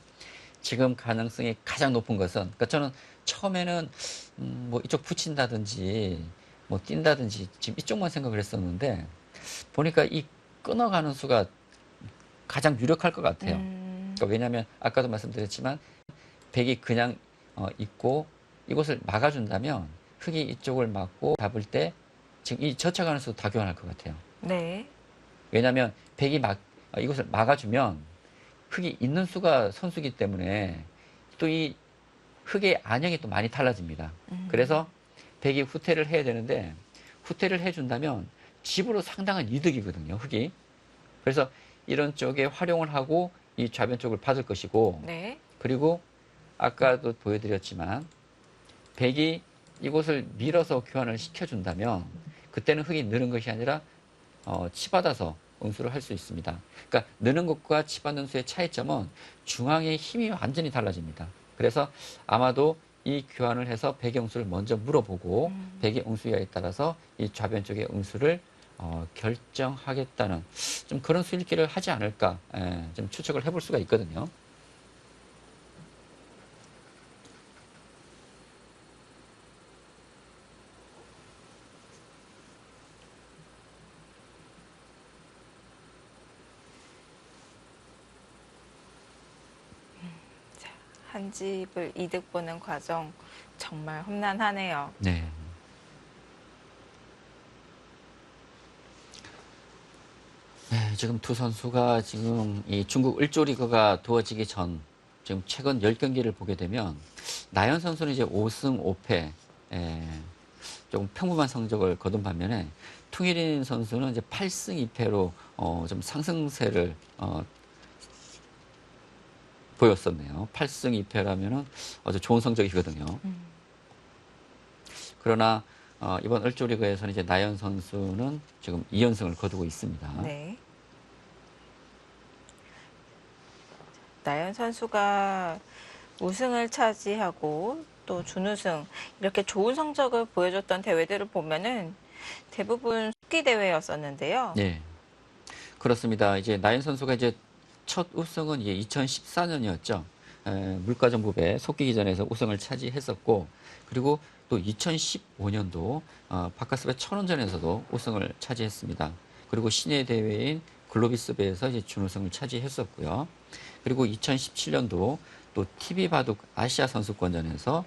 지금 가능성이 가장 높은 것은, 그러니까 저는 처음에는 뭐 이쪽 붙인다든지 뭐 뛴다든지 지금 이쪽만 생각을 했었는데 보니까 이 끊어가는 수가 가장 유력할 것 같아요. 그러니까 왜냐하면 아까도 말씀드렸지만 백이 그냥 있고 이곳을 막아준다면 흑이 이쪽을 막고 잡을 때 지금 이 젖혀가는 수도 다 교환할 것 같아요. 네. 왜냐하면 백이 이곳을 막아주면 흑이 있는 수가 선수기 때문에 또 이 흙의 안형이 또 많이 달라집니다. 그래서 백이 후퇴를 해야 되는데 후퇴를 해준다면 집으로 상당한 이득이거든요, 흙이. 그래서 이런 쪽에 활용을 하고 이 좌변 쪽을 받을 것이고, 네. 그리고 아까도 보여드렸지만 백이 이곳을 밀어서 교환을 시켜준다면 그때는 흙이 느는 것이 아니라 치받아서 응수를 할 수 있습니다. 그러니까 느는 것과 치받는 수의 차이점은 중앙의 힘이 완전히 달라집니다. 그래서 아마도 이 교환을 해서 백의 응수를 먼저 물어보고 백의 응수에 따라서 이 좌변 쪽의 응수를 결정하겠다는 좀 그런 수일기를 하지 않을까, 좀 추측을 해볼 수가 있거든요. 한 집을 이득 보는 과정 정말 험난하네요. 네. 네, 지금 두 선수가 지금 이 중국 을조리그가 두어지기 전 지금 최근 10경기를 보게 되면 나연 선수는 이제 5승 5패, 조금 평범한 성적을 거둔 반면에 퉁일인 선수는 이제 8승 2패로 좀 상승세를 보였었네요. 8승 2패라면은 아주 좋은 성적이거든요. 그러나 이번 을조리그에서는 이제 나연 선수는 지금 2연승을 거두고 있습니다. 네. 나연 선수가 우승을 차지하고 또 준우승 이렇게 좋은 성적을 보여줬던 대회들을 보면은 대부분 속기 대회였었는데요. 네, 그렇습니다. 이제 나연 선수가 이제 첫 우승은 이제 2014년이었죠. 물가정부배 속기기전에서 우승을 차지했었고, 그리고 또 2015년도 바카스배 천원전에서도 우승을 차지했습니다. 그리고 신예 대회인 글로비스배에서 이제 준우승을 차지했었고요. 그리고 2017년도 또 TV 바둑 아시아 선수권전에서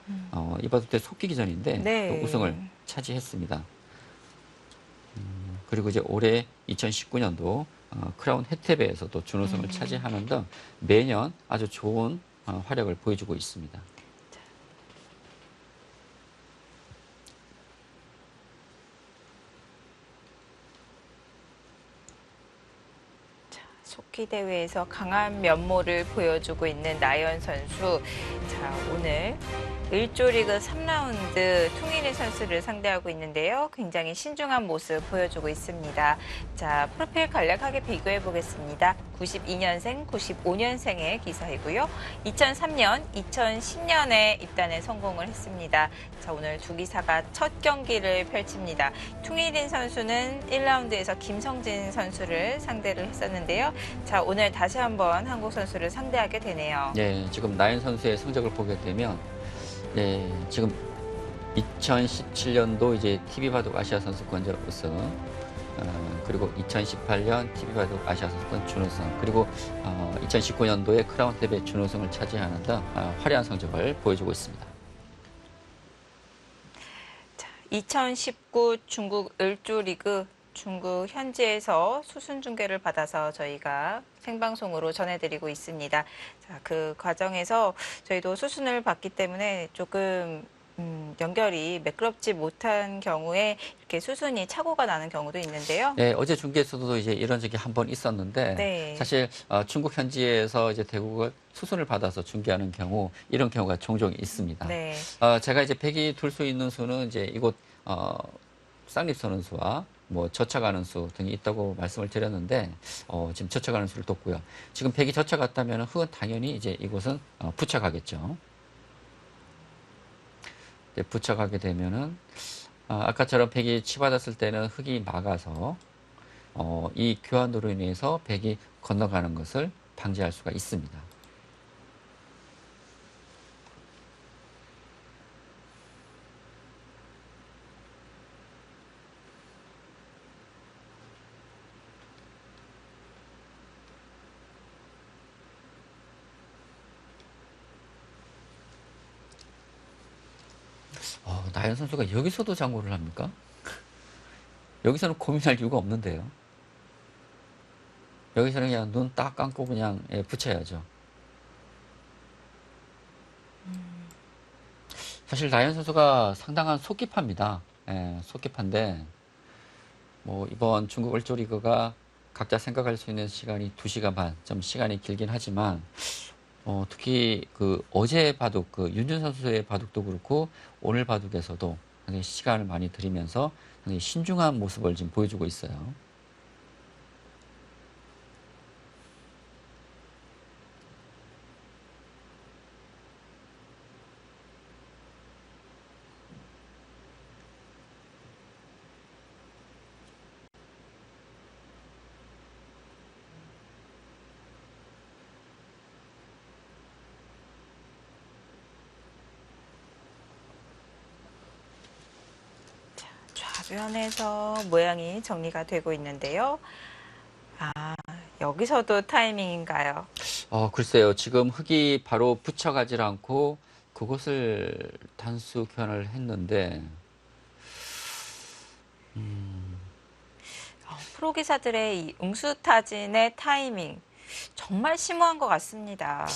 이 바둑 때 속기기전인데 네. 또 우승을 차지했습니다. 그리고 이제 올해 2019년도 크라운 혜태배에서도 준우승을 차지하는 등 매년 아주 좋은 활약을 보여주고 있습니다. 속기 대회에서 강한 면모를 보여주고 있는 나연 선수. 자, 오늘 을조리그 3라운드 퉁일인 선수를 상대하고 있는데요. 굉장히 신중한 모습 보여주고 있습니다. 자, 프로필 간략하게 비교해 보겠습니다. 92년생, 95년생의 기사이고요. 2003년, 2010년에 입단에 성공을 했습니다. 자, 오늘 두 기사가 첫 경기를 펼칩니다. 퉁일인 선수는 1라운드에서 김성진 선수를 상대를 했었는데요. 자, 오늘 다시 한번 한국 선수를 상대하게 되네요. 네, 지금 나연 선수의 성적을 보게 되면, 네, 지금 2017년도 이제 TV 바둑 아시아 선수권전 우승, 그리고 2018년 TV 바둑 아시아 선수권 준우승, 그리고 2019년도에 크라운 탭의 준우승을 차지하는 등 화려한 성적을 보여주고 있습니다. 2019 중국 을조리그 중국 현지에서 수순 중계를 받아서 저희가 생방송으로 전해드리고 있습니다. 자, 그 과정에서 저희도 수순을 받기 때문에 조금 연결이 매끄럽지 못한 경우에 이렇게 수순이 착오가 나는 경우도 있는데요. 네, 어제 중계에서도 이제 이런 적이 한 번 있었는데, 네. 사실 중국 현지에서 이제 대국을 수순을 받아서 중계하는 경우, 이런 경우가 종종 있습니다. 네. 제가 이제 백이 둘 수 있는 수는 이제 이곳 쌍립 서는 수와 뭐 젖혀가는 수 등이 있다고 말씀을 드렸는데, 지금 젖혀가는 수를 뒀고요. 지금 백이 젖혀갔다면 흙은 당연히 이제 이곳은 붙여가겠죠. 붙여가게 되면은 아까처럼 백이 치받았을 때는 흙이 막아서 이 교환으로 인해서 백이 건너가는 것을 방지할 수가 있습니다. 나연 선수가 여기서도 장구를 합니까? 여기서는 고민할 이유가 없는데요. 여기서는 그냥 눈 딱 감고 그냥 붙여야죠. 사실 나연 선수가 상당한 속기파입니다. 예, 속기파인데 뭐 이번 중국 월조 리그가 각자 생각할 수 있는 시간이 2시간 반, 좀 시간이 길긴 하지만 특히 그 어제 바둑, 그 윤준 선수의 바둑도 그렇고 오늘 바둑에서도 상당히 시간을 많이 들이면서 상당히 신중한 모습을 지금 보여주고 있어요. 좌변에서 모양이 정리가 되고 있는데요. 아, 여기서도 타이밍인가요? 글쎄요. 지금 흙이 바로 붙여가질 않고 그것을 단수 교환을 했는데 프로 기사들의 이 응수타진의 타이밍 정말 심오한 것 같습니다.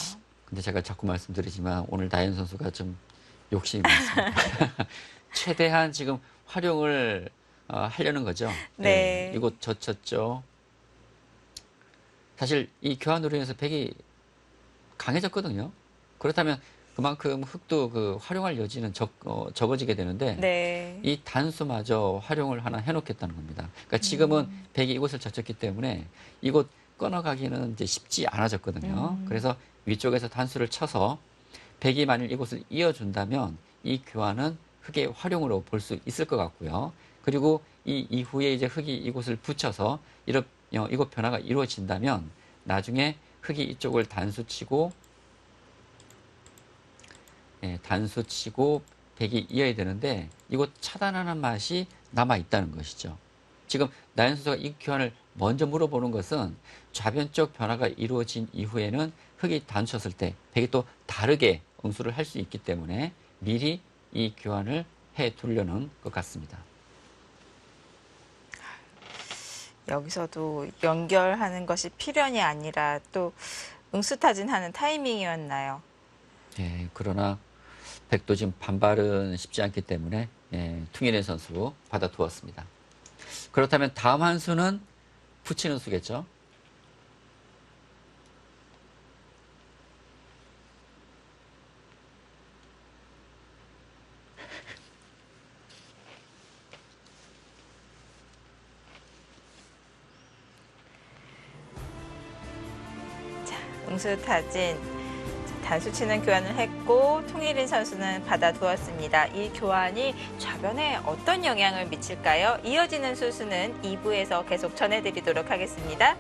근데 제가 자꾸 말씀드리지만 오늘 나연 선수가 좀 욕심이 많습니다. 최대한 지금 활용을 하려는 거죠. 네. 이곳 젖혔죠. 사실 이 교환으로 인해서 백이 강해졌거든요. 그렇다면 그만큼 흙도 그 활용할 여지는 적어지게 되는데 네. 이 단수마저 활용을 하나 해놓겠다는 겁니다. 그러니까 지금은 백이 이곳을 젖혔기 때문에 이곳 끊어가기는 이제 쉽지 않아졌거든요. 그래서 위쪽에서 단수를 쳐서 백이 만일 이곳을 이어준다면 이 교환은 흙의 활용으로 볼 수 있을 것 같고요. 그리고 이 이후에 이제 흙이 이곳을 붙여서 이곳 변화가 이루어진다면 나중에 흙이 이쪽을 단수치고 백이 이어야 되는데 이곳 차단하는 맛이 남아 있다는 것이죠. 지금 나연 선수가 이 교환을 먼저 물어보는 것은 좌변 쪽 변화가 이루어진 이후에는 흙이 단수쳤을 때 백이 또 다르게 응수를 할 수 있기 때문에 미리 이 교환을 해 두려는 것 같습니다. 여기서도 연결하는 것이 필연이 아니라 또 응수타진하는 타이밍이었나요? 예, 그러나 백도 지금 반발은 쉽지 않기 때문에 퉁이렌 선수 받아두었습니다. 그렇다면 다음 한 수는 붙이는 수겠죠. 응수타진 단수 치는 교환을 했고 통일인 선수는 받아두었습니다. 이 교환이 좌변에 어떤 영향을 미칠까요? 이어지는 수수는 2부에서 계속 전해드리도록 하겠습니다.